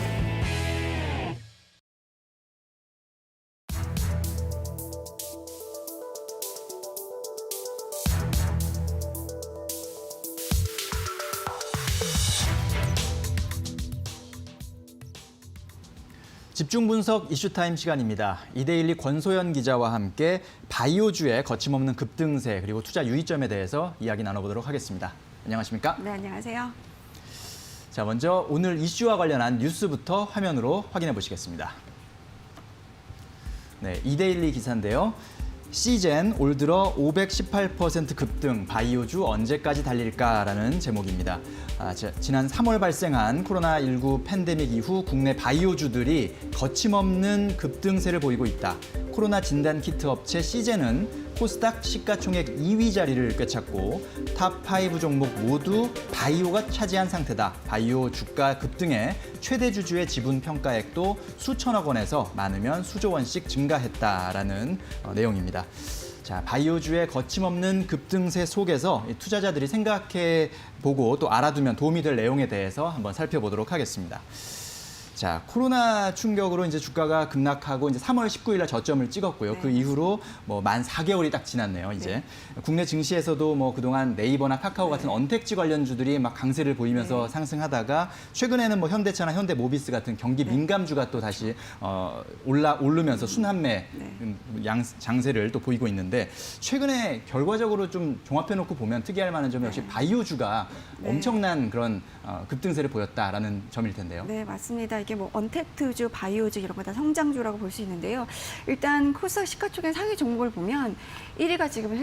집중 분석 이슈타임 시간입니다. 이데일리 권소연 기자와 함께 바이오주의 거침없는 급등세 그리고 투자 유의점에 대해서 이야기 나눠보도록 하겠습니다. 안녕하십니까? 네, 안녕하세요. 자, 먼저 오늘 이슈와 관련한 뉴스부터 화면으로 확인해 보시겠습니다. 네, 이데일리 기사인데요. 시젠 올 들어 518% 급등, 바이오주 언제까지 달릴까라는 제목입니다. 지난 3월 발생한 코로나19 팬데믹 이후 국내 바이오주들이 거침없는 급등세를 보이고 있다. 코로나 진단 키트 업체 시젠은 코스닥 시가총액 2위 자리를 꿰찼고 탑5 종목 모두 바이오가 차지한 상태다. 바이오 주가 급등에 최대 주주의 지분 평가액도 수천억 원에서 많으면 수조 원씩 증가했다라는 내용입니다. 자, 바이오주의 거침없는 급등세 속에서 투자자들이 생각해 보고 또 알아두면 도움이 될 내용에 대해서 한번 살펴보도록 하겠습니다. 자, 코로나 충격으로 이제 주가가 급락하고 이제 3월 19일 날 저점을 찍었고요. 네. 그 이후로 만 4개월이 딱 지났네요, 이제. 국내 증시에서도 그동안 네이버나 카카오 같은 언택지 관련주들이 막 강세를 보이면서 상승하다가 최근에는 현대차나 현대모비스 같은 경기 민감주가 또 다시 오르면서 순환매 장세를 또 보이고 있는데 최근에 결과적으로 좀 종합해 놓고 보면 특이할 만한 점이 역시 바이오주가 엄청난 그런 급등세를 보였다라는 점일 텐데요. 네, 맞습니다. 이게 언택트주, 바이오주 이런 거 다 성장주라고 볼 수 있는데요. 일단 코스닥 시가총액 상위 종목을 보면 1위가 지금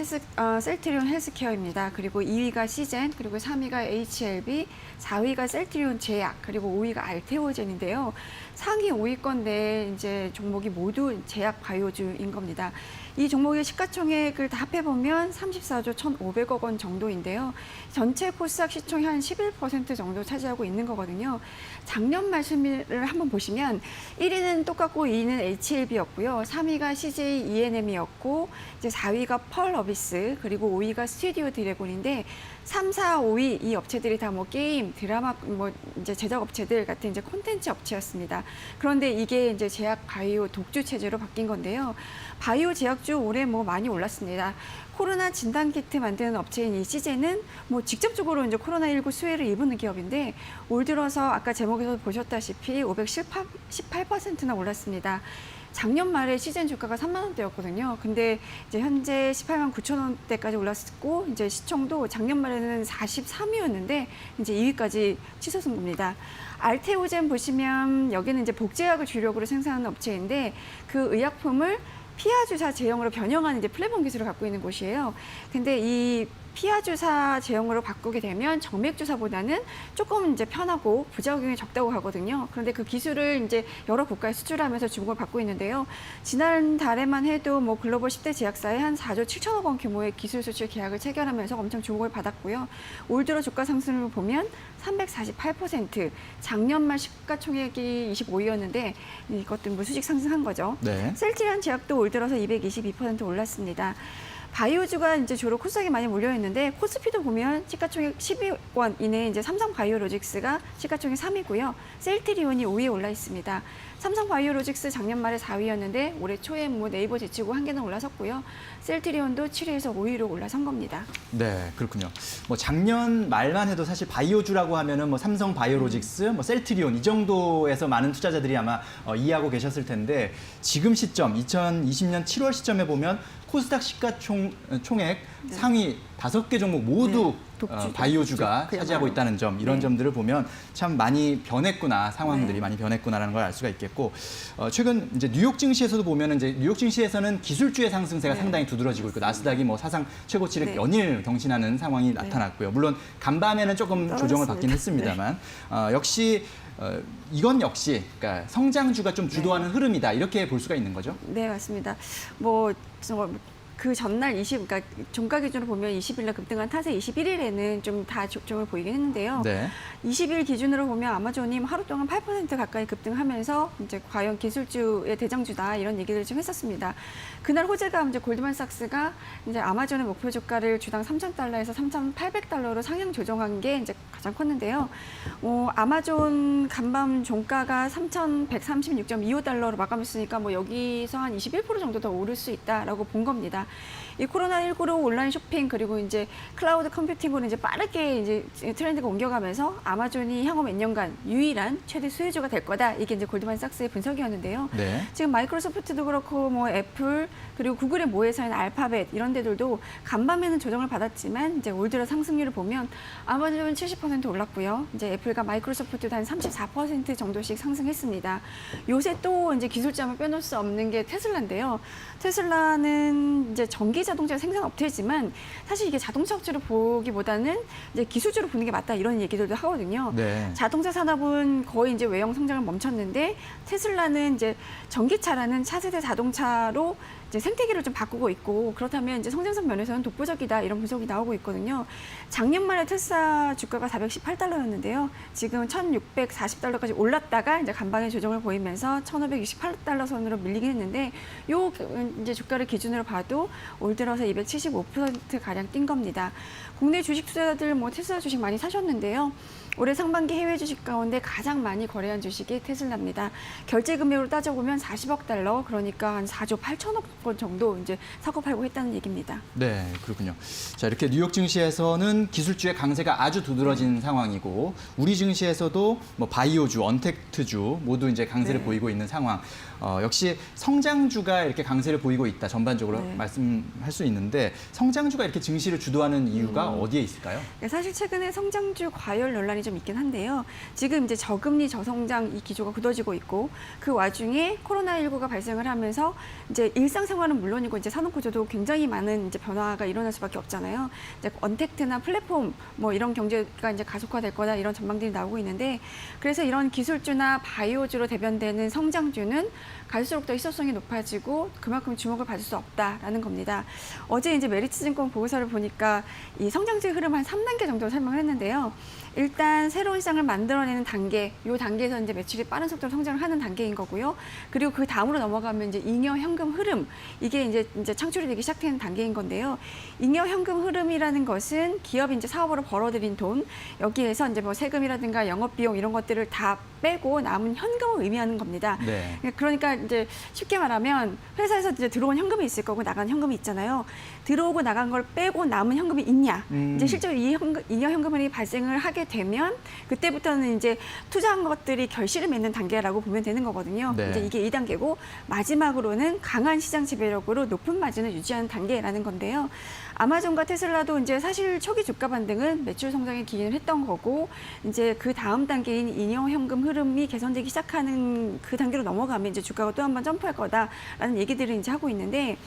셀트리온 헬스케어입니다. 그리고 2위가 시젠, 그리고 3위가 HLB, 4위가 셀트리온 제약, 그리고 5위가 알테오젠인데요. 상위 5위권대 이제 종목이 모두 제약 바이오주인 겁니다. 이 종목의 시가총액을 다 합해보면 34조 1,500억 원 정도인데요. 전체 코스닥 시총이 한 11% 정도 차지하고 있는 거거든요. 작년 말씀을 한번 보시면 1위는 똑같고 2위는 HLB였고요. 3위가 CJ ENM이었고 이제 4위가 펄 어비스 그리고 5위가 스튜디오 드래곤인데 3, 4, 5위 이 업체들이 다 게임, 드라마 이제 제작 업체들 같은 이제 콘텐츠 업체였습니다. 그런데 이게 이제 제약 바이오 독주 체제로 바뀐 건데요. 바이오 제약주 올해 많이 올랐습니다. 코로나 진단 키트 만드는 업체인 이 시젠은 직접적으로 이제 코로나19 수혜를 입은 기업인데 올 들어서 아까 제목에서 보셨다시피 518%나 올랐습니다. 작년 말에 시젠 주가가 3만 원대였거든요. 근데 이제 현재 18만 9천 원대까지 올랐고 이제 시총도 작년 말에는 43위였는데 이제 2위까지 치솟은 겁니다. 알테오젠 보시면 여기는 이제 복제약을 주력으로 생산하는 업체인데 그 의약품을 피하 주사 제형으로 변형하는 이제 플랫폼 기술을 갖고 있는 곳이에요. 근데 이 피하 주사 제형으로 바꾸게 되면 정맥 주사보다는 조금 이제 편하고 부작용이 적다고 하거든요. 그런데 그 기술을 이제 여러 국가에 수출하면서 주목을 받고 있는데요. 지난달에만 해도 글로벌 10대 제약사에 한 4조 7천억 원 규모의 기술 수출 계약을 체결하면서 엄청 주목을 받았고요. 올 들어 주가 상승을 보면 348%, 작년 말 시가총액이 25위였는데 이것도 무수직 상승한 거죠. 네. 셀트리온 제약도 올 들어서 222% 올랐습니다. 바이오주가 이제 주로 코스닥에 많이 몰려 있는데 코스피도 보면 시가총액 10위권 이내에 이제 삼성바이오로직스가 시가총액 3위고요. 셀트리온이 5위에 올라 있습니다. 삼성바이오로직스 작년 말에 4위였는데 올해 초에 네이버 제치고 한 개는 올라섰고요. 셀트리온도 7위에서 5위로 올라선 겁니다. 네, 그렇군요. 작년 말만 해도 사실 바이오주라고 하면은 삼성 바이오로직스, 셀트리온 이 정도에서 많은 투자자들이 아마 이해하고 계셨을 텐데 지금 시점 2020년 7월 시점에 보면 코스닥 시가총액 상위 5개 종목 모두 독주죠. 바이오주가 독주. 차지하고 그야말로. 있다는 점, 이런 네. 점들을 보면 참 많이 변했구나, 상황들이 네. 많이 변했구나라는 걸 알 수가 있겠고, 최근 이제 뉴욕 증시에서도 보면은 이제 뉴욕 증시에서는 기술주의 상승세가 네. 상당히 두드러지고 있고, 나스닥이 뭐 사상 최고치를 네. 연일 경신하는 상황이 나타났고요. 물론 간밤에는 조금 조정을 떨어졌습니다. 받긴 했습니다만, 역시 이건 역시 그러니까 성장주가 좀 주도하는 흐름이다, 이렇게 볼 수가 있는 거죠. 네, 맞습니다. 그 전날 그러니까 종가 기준으로 보면 20일 날 급등한 탓에 21일에는 좀 다 조정을 보이긴 했는데요. 네. 20일 기준으로 보면 아마존이 하루 동안 8% 가까이 급등하면서 이제 과연 기술주의 대장주다 이런 얘기를 좀 했었습니다. 그날 호재가 이제 골드만삭스가 이제 아마존의 목표 주가를 주당 3,000달러에서 3,800달러로 상향 조정한 게 이제 가장 컸는데요. 아마존 간밤 종가가 3,136.25달러로 마감했으니까 뭐 여기서 한 21% 정도 더 오를 수 있다라고 본 겁니다. 이 코로나19로 온라인 쇼핑 그리고 이제 클라우드 컴퓨팅으로 이제 빠르게 이제 트렌드가 옮겨가면서 아마존이 향후 몇 년간 유일한 최대 수혜주가 될 거다. 이게 이제 골드만삭스의 분석이었는데요. 네. 지금 마이크로소프트도 그렇고 뭐 애플 그리고 구글의 모회사인 알파벳 이런 데들도 간밤에는 조정을 받았지만 이제 올 들어 상승률을 보면 아마존은 70% 올랐고요. 이제 애플과 마이크로소프트도 한 34% 정도씩 상승했습니다. 요새 또 이제 기술자만 빼놓을 수 없는 게 테슬라인데요. 테슬라는 이제 전기 자동차 생산 업체지만 사실 이게 자동차 업체로 보기보다는 이제 기술주로 보는 게 맞다 이런 얘기들도 하거든요. 네. 자동차 산업은 거의 이제 외형 성장을 멈췄는데 테슬라는 이제 전기차라는 차세대 자동차로 이제 생태계를 좀 바꾸고 있고 그렇다면 이제 성장성 면에서는 독보적이다 이런 분석이 나오고 있거든요. 작년 말에 테슬라 주가가 418달러였는데요. 지금 1,640달러까지 올랐다가 이제 간밤에 조정을 보이면서 1,568달러 선으로 밀리긴 했는데 요 이제 주가를 기준으로 봐도 올 들어서 275% 가량 뛴 겁니다. 국내 주식 투자자들 뭐 테슬라 주식 많이 사셨는데요. 올해 상반기 해외 주식 가운데 가장 많이 거래한 주식이 테슬라입니다. 결제 금액으로 따져보면 40억 달러, 그러니까 한 4조 8천억 원 정도 이제 사고 팔고 했다는 얘기입니다. 네, 그렇군요. 자, 이렇게 뉴욕 증시에서는 기술주의 강세가 아주 두드러진 상황이고, 우리 증시에서도 뭐 바이오주, 언택트주 모두 이제 강세를 네. 보이고 있는 상황. 역시 성장주가 이렇게 강세를 보이고 있다, 전반적으로 네. 말씀할 수 있는데, 성장주가 이렇게 증시를 주도하는 이유가 어디에 있을까요? 네, 사실 최근에 성장주 과열 논란이 좀 있긴 한데요. 지금 이제 저금리 저성장 이 기조가 굳어지고 있고 그 와중에 코로나19가 발생을 하면서 이제 일상생활은 물론이고 이제 산업 구조도 굉장히 많은 이제 변화가 일어날 수밖에 없잖아요. 이제 언택트나 플랫폼 뭐 이런 경제가 이제 가속화될 거다 이런 전망들이 나오고 있는데 그래서 이런 기술주나 바이오주로 대변되는 성장주는 갈수록 더 희소성이 높아지고 그만큼 주목을 받을 수 없다라는 겁니다. 어제 이제 메리츠증권 보고서를 보니까 이 성장주의 흐름 한 3단계 정도 설명을 했는데요. 일단 새로운 시장을 만들어내는 단계, 이 단계에서 이제 매출이 빠른 속도로 성장을 하는 단계인 거고요. 그리고 그 다음으로 넘어가면 이제 잉여 현금 흐름, 이게 이제 창출이 되기 시작하는 단계인 건데요. 잉여 현금 흐름이라는 것은 기업이 이제 사업으로 벌어들인 돈, 여기에서 이제 뭐 세금이라든가 영업 비용 이런 것들을 다 빼고 남은 현금을 의미하는 겁니다. 네. 그러니까 이제 쉽게 말하면 회사에서 이제 들어온 현금이 있을 거고 나간 현금이 있잖아요. 들어오고 나간 걸 빼고 남은 현금이 있냐. 이제 실제로 이 잉여 현금이 발생을 하게 되면 그때부터는 이제 투자한 것들이 결실을 맺는 단계라고 보면 되는 거거든요. 네. 이제 이게 2단계고 마지막으로는 강한 시장 지배력으로 높은 마진을 유지하는 단계라는 건데요. 아마존과 테슬라도 이제 사실 초기 주가 반등은 매출 성장에 기인을 했던 거고 이제 그 다음 단계인 잉여 현금 흐름이 개선되기 시작하는 그 단계로 넘어가면 이제 주가가 또 한 번 점프할 거다라는 얘기들을 이제 하고 있는데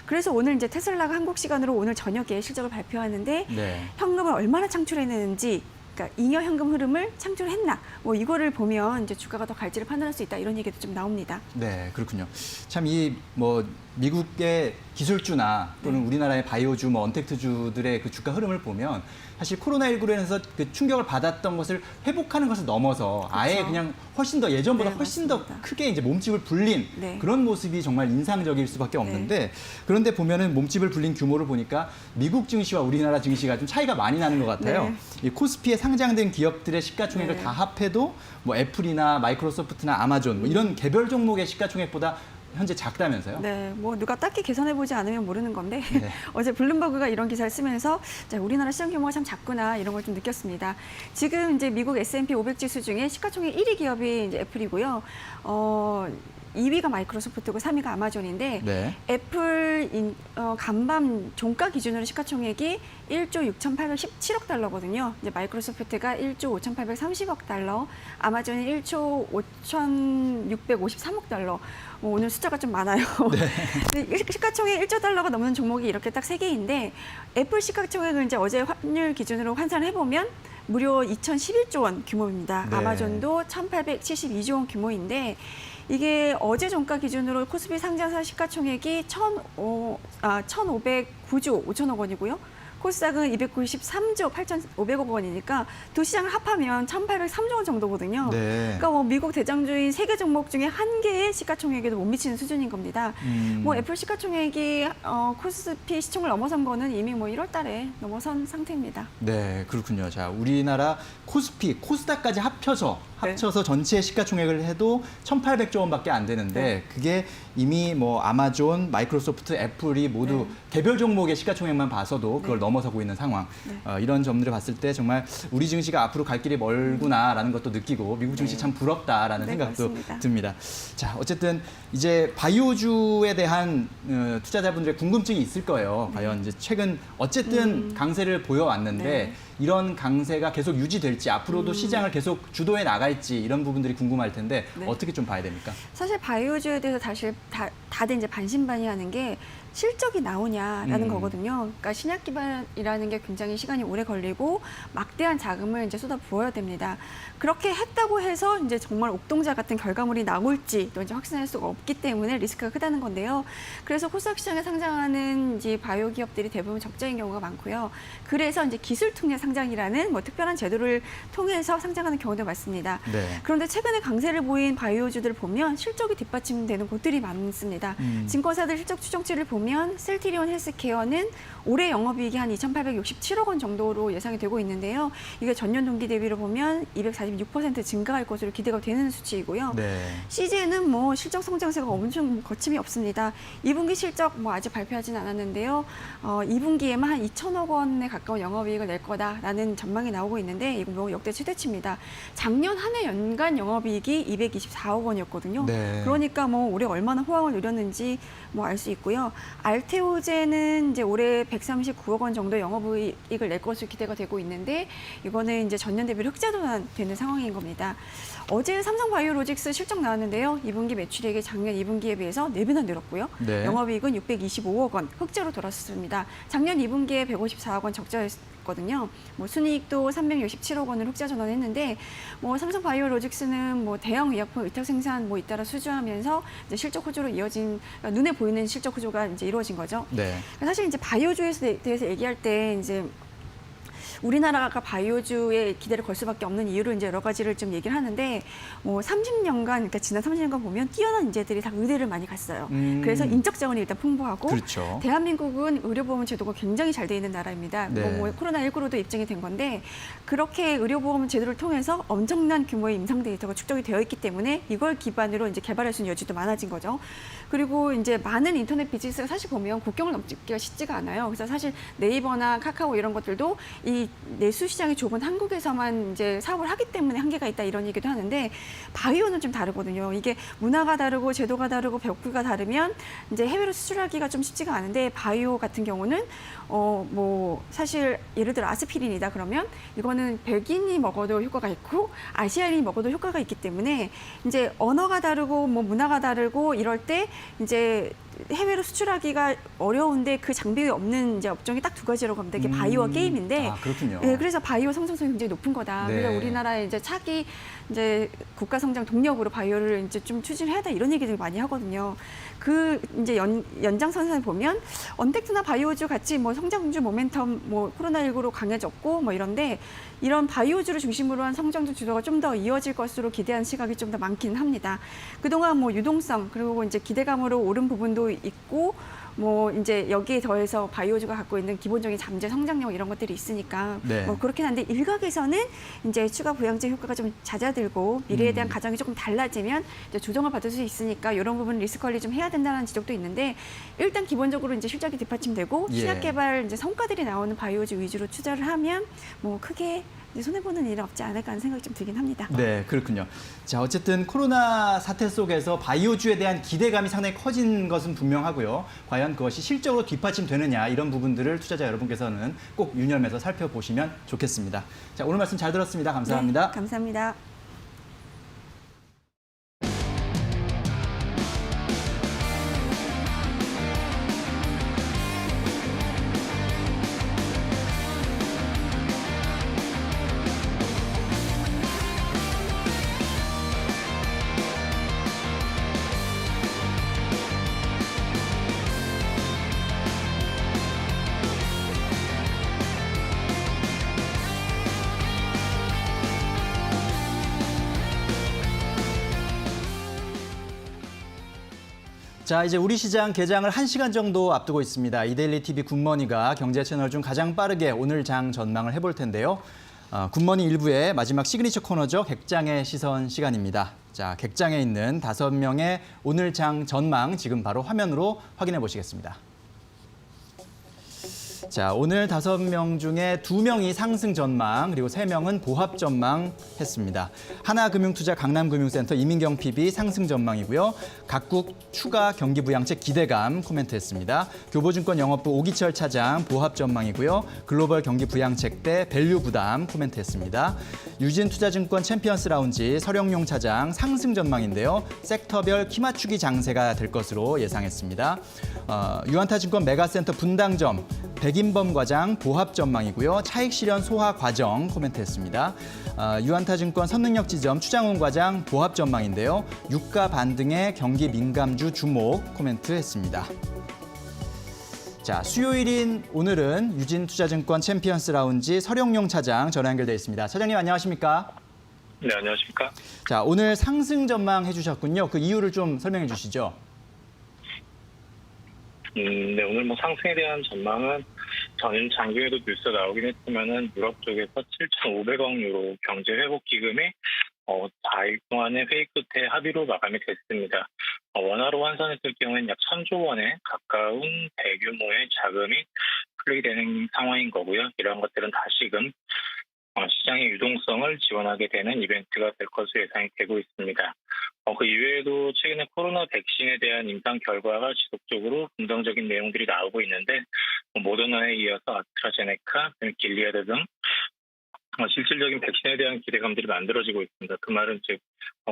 그래서 오늘 이제 테슬라가 한국 시간으로 오늘 저녁에 실적을 발표하는데 네. 현금을 얼마나 창출해내는지 그러니까 잉여 현금 흐름을 창출했나 뭐 이거를 보면 이제 주가가 더 갈지를 판단할 수 있다 이런 얘기도 좀 나옵니다. 네, 그렇군요. 참 이 뭐 미국의 기술주나 또는 우리나라의 바이오주, 뭐 언택트주들의 그 주가 흐름을 보면 사실 코로나19로 인해서 그 충격을 받았던 것을 회복하는 것을 넘어서 아예 그렇죠. 그냥 훨씬 더 예전보다 네, 훨씬 맞습니다. 더 크게 이제 몸집을 불린 네. 그런 모습이 정말 인상적일 수밖에 없는데 그런데 보면은 몸집을 불린 규모를 보니까 미국 증시와 우리나라 증시가 좀 차이가 많이 나는 것 같아요. 네. 이 코스피에 상장된 기업들의 시가총액을 네. 다 합해도 뭐 애플이나 마이크로소프트나 아마존 뭐 이런 개별 종목의 시가총액보다 현재 작다면서요? 네, 뭐 누가 딱히 계산해보지 않으면 모르는 건데 네. 어제 블룸버그가 이런 기사를 쓰면서 자, 우리나라 시장 규모가 참 작구나 이런 걸 좀 느꼈습니다. 지금 이제 미국 S&P 500 지수 중에 시가총액 1위 기업이 이제 애플이고요. 2위가 마이크로소프트고 3위가 아마존인데 네. 애플 간밤 종가 기준으로 시가총액이 1조 6,817억 달러거든요. 이제 마이크로소프트가 1조 5,830억 달러, 아마존이 1조 5,653억 달러. 오늘 숫자가 좀 많아요. 네. 시가총액 1조 달러가 넘는 종목이 이렇게 딱 3개인데 애플 시가총액을 이제 어제 환율 기준으로 환산을 해보면 무려 2,011조 원 규모입니다. 네. 아마존도 1,872조 원 규모인데 이게 어제 종가 기준으로 코스피 상장사 시가총액이 1,509조 5천억 원이고요. 코스닥은 293조 8,500억 원이니까 두 시장을 합하면 1,803조 원 정도거든요. 네. 그러니까 뭐 미국 대장주인 3개 종목 중에 한 개의 시가총액에도 못 미치는 수준인 겁니다. 뭐 애플 시가총액이 코스피 시총을 넘어선 거는 이미 뭐 1월 달에 넘어선 상태입니다. 네, 그렇군요. 자, 우리나라 코스피, 코스닥까지 합쳐서 전체 시가총액을 해도 1,800조 원밖에 안 되는데 그게 이미 뭐 아마존, 마이크로소프트, 애플이 모두 개별 종목의 시가총액만 봐서도 그걸 넘어서고 있는 상황. 이런 점들을 봤을 때 정말 우리 증시가 앞으로 갈 길이 멀구나라는 것도 느끼고 미국 증시 참 부럽다라는 생각도 맞습니다. 듭니다. 자, 어쨌든 이제 바이오주에 대한 투자자분들의 궁금증이 있을 거예요. 과연 이제 최근 어쨌든 강세를 보여왔는데 이런 강세가 계속 유지될지 앞으로도 시장을 계속 주도해 나갈지 이런 부분들이 궁금할 텐데 어떻게 좀 봐야 됩니까? 사실 바이오주에 대해서 다들 이제 반신반의하는 게 실적이 나오냐라는 거거든요. 그러니까 신약 기반이라는 게 굉장히 시간이 오래 걸리고 막대한 자금을 이제 쏟아 부어야 됩니다. 그렇게 했다고 해서 이제 정말 옥동자 같은 결과물이 나올지 또 이제 확신할 수가 없기 때문에 리스크가 크다는 건데요. 그래서 코스닥 시장에 상장하는 이제 바이오 기업들이 대부분 적자인 경우가 많고요. 그래서 이제 기술 특례 상장이라는 뭐 특별한 제도를 통해서 상장하는 경우도 많습니다. 네. 그런데 최근에 강세를 보인 바이오주들 보면 실적이 뒷받침되는 곳들이 많습니다. 증권사들 실적 추정치를 보면 셀트리온 헬스케어는 올해 영업이익이 한 2,867억 원 정도로 예상이 되고 있는데요. 이게 전년 동기 대비로 보면 246% 증가할 것으로 기대가 되는 수치이고요. 네. CJ는 뭐 실적 성장세가 엄청 거침이 없습니다. 2분기 실적 뭐 아직 발표하진 않았는데요. 2분기에만 한 2천억 원에 가까운 영업이익을 낼 거다라는 전망이 나오고 있는데 이거 뭐 역대 최대치입니다. 작년 한 해 연간 영업이익이 224억 원이었거든요. 네. 그러니까 뭐 올해 얼마나 호황을 누렸는지 뭐 알 수 있고요. 알테오제는 이제 올해 139억 원 정도 영업이익을 낼 것으로 기대가 되고 있는데 이거는 이제 전년 대비 흑자도 되는 상황인 겁니다. 어제 삼성바이오로직스 실적 나왔는데요. 2분기 매출액이 작년 2분기에 비해서 4배나 늘었고요. 네. 영업이익은 625억 원 흑자로 돌아섰습니다. 작년 2분기에 154억 원 적자였거든요. 뭐 순이익도 367억 원을 흑자 전환했는데 뭐 삼성바이오로직스는 뭐 대형 의약품 의탁 생산 뭐 잇따라 수주하면서 이제 실적 호조로 이어진 그러니까 눈에 보이는 실적 호조가 이제 이루어진 거죠. 네. 사실 이제 바이오주에 대해서 얘기할 때 이제 우리나라가 바이오주에 기대를 걸 수밖에 없는 이유를 이제 여러 가지를 좀 얘기를 하는데 뭐 30년간 그러니까 지난 30년간 보면 뛰어난 인재들이 다 의대를 많이 갔어요. 그래서 인적 자원이 일단 풍부하고 그렇죠. 대한민국은 의료보험 제도가 굉장히 잘 돼 있는 나라입니다. 네. 뭐 코로나19로도 입증이 된 건데 그렇게 의료보험 제도를 통해서 엄청난 규모의 임상 데이터가 축적이 되어 있기 때문에 이걸 기반으로 이제 개발할 수 있는 여지도 많아진 거죠. 그리고 이제 많은 인터넷 비즈니스가 사실 보면 국경을 넘기가 쉽지가 않아요. 그래서 사실 네이버나 카카오 이런 것들도 이 내수 시장이 좁은 한국에서만 이제 사업을 하기 때문에 한계가 있다 이런 얘기도 하는데 바이오는 좀 다르거든요. 이게 문화가 다르고 제도가 다르고 벽구가 다르면 이제 해외로 수출하기가 좀 쉽지가 않은데 바이오 같은 경우는 뭐 사실 예를 들어 아스피린이다 그러면 이거는 백인이 먹어도 효과가 있고 아시아인이 먹어도 효과가 있기 때문에 이제 언어가 다르고 뭐 문화가 다르고 이럴 때 이제 해외로 수출하기가 어려운데 그 장벽이 없는 이제 업종이 딱 두 가지라고 합니다. 이게 바이오와 게임인데. 아, 그렇군요. 네, 그래서 바이오 성장성이 굉장히 높은 거다. 네. 그래서 우리나라의 이제 차기 이제 국가 성장 동력으로 바이오를 이제 좀 추진해야 돼 이런 얘기들 많이 하거든요. 그 이제 연장선상에 보면 언택트나 바이오주 같이 뭐 성장주 모멘텀 뭐 코로나19로 강해졌고 뭐 이런데 이런 바이오주를 중심으로 한 성장주 주도가 좀 더 이어질 것으로 기대한 시각이 좀 더 많긴 합니다. 그동안 뭐 유동성 그리고 이제 기대감으로 오른 부분도 있고 뭐 이제 여기에 더해서 바이오주가 갖고 있는 기본적인 잠재 성장력 이런 것들이 있으니까 네. 뭐 그렇긴 한데 일각에서는 이제 추가 부양제 효과가 좀 잦아들고 미래에 대한 가정이 조금 달라지면 이제 조정을 받을 수 있으니까 이런 부분 리스크 관리 좀 해야 된다는 지적도 있는데 일단 기본적으로 이제 실적이 뒷받침되고 예. 신약 개발 이제 성과들이 나오는 바이오주 위주로 투자를 하면 뭐 크게 이제 손해보는 일은 없지 않을까 하는 생각이 좀 들긴 합니다. 네, 그렇군요. 자, 어쨌든 코로나 사태 속에서 바이오주에 대한 기대감이 상당히 커진 것은 분명하고요. 과연 그것이 실적으로 뒷받침되느냐 이런 부분들을 투자자 여러분께서는 꼭 유념해서 살펴보시면 좋겠습니다. 자, 오늘 말씀 잘 들었습니다. 감사합니다. 네, 감사합니다. 자, 이제 우리 시장 개장을 1시간 정도 앞두고 있습니다. 이데일리 TV 굿머니가 경제 채널 중 가장 빠르게 오늘 장 전망을 해볼 텐데요. 굿머니 1부의 마지막 시그니처 코너죠. 객장의 시선 시간입니다. 자, 객장에 있는 5명의 오늘 장 전망 지금 바로 화면으로 확인해 보시겠습니다. 자, 오늘 5명 중에 2명이 상승 전망, 그리고 3명은 보합 전망 했습니다. 하나금융투자 강남금융센터 이민경 PB 상승 전망이고요. 각국 추가 경기 부양책 기대감 코멘트했습니다. 교보증권 영업부 오기철 차장 보합 전망이고요. 글로벌 경기 부양책 대 밸류 부담 코멘트했습니다. 유진투자증권 챔피언스 라운지 서령용 차장 상승 전망인데요. 섹터별 키 맞추기 장세가 될 것으로 예상했습니다. 유한타증권 메가센터 분당점 백인범 과장 보합 전망이고요. 차익 실현 소화 과정 코멘트했습니다. 유한타증권 선능력 지점 추장훈 과장 보합 전망인데요. 유가 반등의 경기 민감주 주목 코멘트했습니다. 자, 수요일인 오늘은 유진투자증권 챔피언스 라운지 서령용 차장 전화 연결돼 있습니다. 차장님 안녕하십니까? 네, 안녕하십니까? 자, 오늘 상승 전망 해주셨군요. 그 이유를 좀 설명해 주시죠. 네, 오늘 뭐 상승에 대한 전망은 전일 장중에도 뉴스 나오긴 했지만은 유럽 쪽에서 7,500억 유로 경제 회복 기금이 4일 동안의 회의 끝에 합의로 마감이 됐습니다. 원화로 환산했을 경우에는 약 1,000조 원에 가까운 대규모의 자금이 풀리게 되는 상황인 거고요. 이러한 것들은 다시금 시장의 유동성을 지원하게 되는 이벤트가 될 것으로 예상이 되고 있습니다. 그 이외에도 최근에 코로나 백신에 대한 임상 결과가 지속적으로 긍정적인 내용들이 나오고 있는데 모더나에 이어서 아스트라제네카, 길리아드 등 실질적인 백신에 대한 기대감들이 만들어지고 있습니다. 그 말은 즉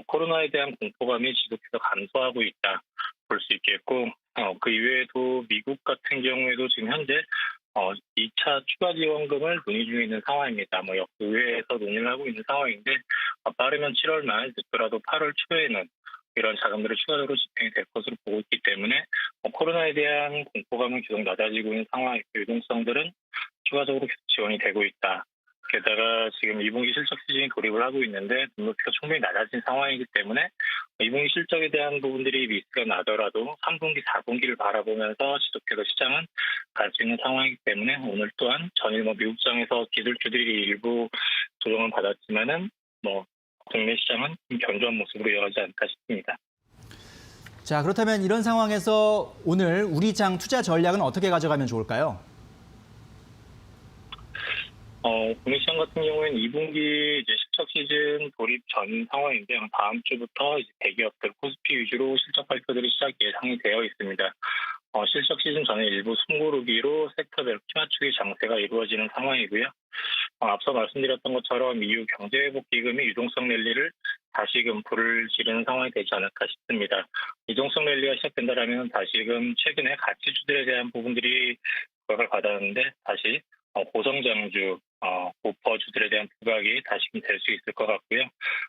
코로나에 대한 공포감이 지속해서 감소하고 있다 볼 수 있겠고 그 이외에도 미국 같은 경우에도 지금 현재 2차 추가 지원금을 논의 중에 있는 상황입니다. 의회에서 논의를 하고 있는 상황인데 빠르면 7월 말 늦더라도 8월 초에는 이런 자금들이 추가적으로 집행이 될 것으로 보고 있기 때문에 코로나에 대한 공포감은 계속 낮아지고 있는 상황이고 유동성들은 추가적으로 계속 지원이 되고 있다. 게다가 지금 2분기 실적 시즌이 돌입을 하고 있는데 눈높이가 충분히 낮아진 상황이기 때문에 2분기 실적에 대한 부분들이 미스가 나더라도 3분기, 4분기를 바라보면서 지속해서 시장은 갈 수 있는 상황이기 때문에 오늘 또한 전일 미국장에서 기술주들이 일부 조정을 받았지만은 국내 시장은 좀 견조한 모습으로 이어가지 않을까 싶습니다. 자, 그렇다면 이런 상황에서 오늘 우리 장 투자 전략은 어떻게 가져가면 좋을까요? 국내 시장 같은 경우에는 2분기 이제 실적 시즌 돌입 전 상황인데요. 다음 주부터 이제 대기업들 코스피 위주로 실적 발표들이 시작 예상이 되어 있습니다. 실적 시즌 전에 일부 숨고르기로 섹터별 키 맞추기 장세가 이루어지는 상황이고요. 앞서 말씀드렸던 것처럼 EU 경제회복기금이 유동성 랠리를 다시금 불을 지르는 상황이 되지 않을까 싶습니다. 유동성 랠리가 시작된다면 다시금 최근에 가치주들에 대한 부분들이 부각을 받았는데 다시 고성장주, 고퍼주들에 대한 부각이 다시금 될 수 있을 것 같고요.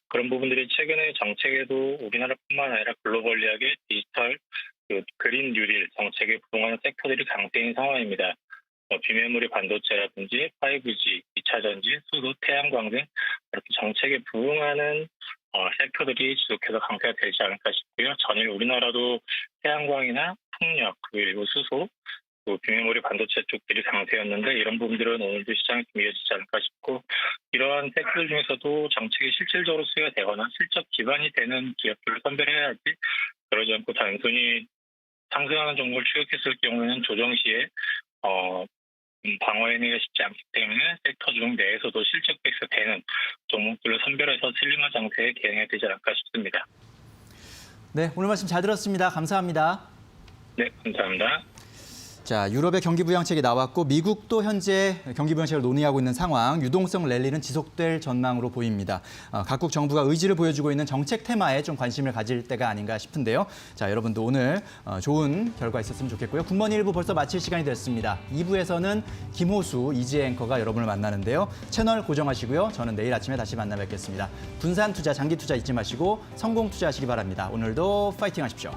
그런 부분들이 최근에 정책에도 우리나라뿐만 아니라 글로벌리하게 디지털, 그린 뉴딜 정책에 부응하는 섹터들이 강세인 상황입니다. 비메모리 반도체라든지 5G, 2차 전지, 수소, 태양광 등 이렇게 정책에 부응하는 섹터들이 지속해서 강세가 되지 않을까 싶고요. 전일 우리나라도 태양광이나 풍력, 그리고 일부 수소, 또 비메모리 반도체 쪽들이 강세였는데 이런 부분들은 오늘도 시장에 좀 이어지지 않을까 싶고 이러한 섹터들 중에서도 정책이 실질적으로 수혜가 되거나 실적 기반이 되는 기업들을 선별해야지 그러지 않고 단순히 상승하는 종목을 추격했을 경우에는 조정 시에 방어해내기가 쉽지 않기 때문에 섹터 중 내에서도 실적 베이스가 되는 종목들을 선별해서 슬림한 장세에 대응해야 되지 않을까 싶습니다. 네, 오늘 말씀 잘 들었습니다. 감사합니다. 네, 감사합니다. 자, 유럽의 경기 부양책이 나왔고 미국도 현재 경기 부양책을 논의하고 있는 상황, 유동성 랠리는 지속될 전망으로 보입니다. 각국 정부가 의지를 보여주고 있는 정책 테마에 좀 관심을 가질 때가 아닌가 싶은데요. 자, 여러분도 오늘 좋은 결과 있었으면 좋겠고요. 굿모닝 1부 벌써 마칠 시간이 됐습니다. 2부에서는 김호수, 이지혜 앵커가 여러분을 만나는데요. 채널 고정하시고요. 저는 내일 아침에 다시 만나 뵙겠습니다. 분산 투자, 장기 투자 잊지 마시고 성공 투자하시기 바랍니다. 오늘도 파이팅 하십시오.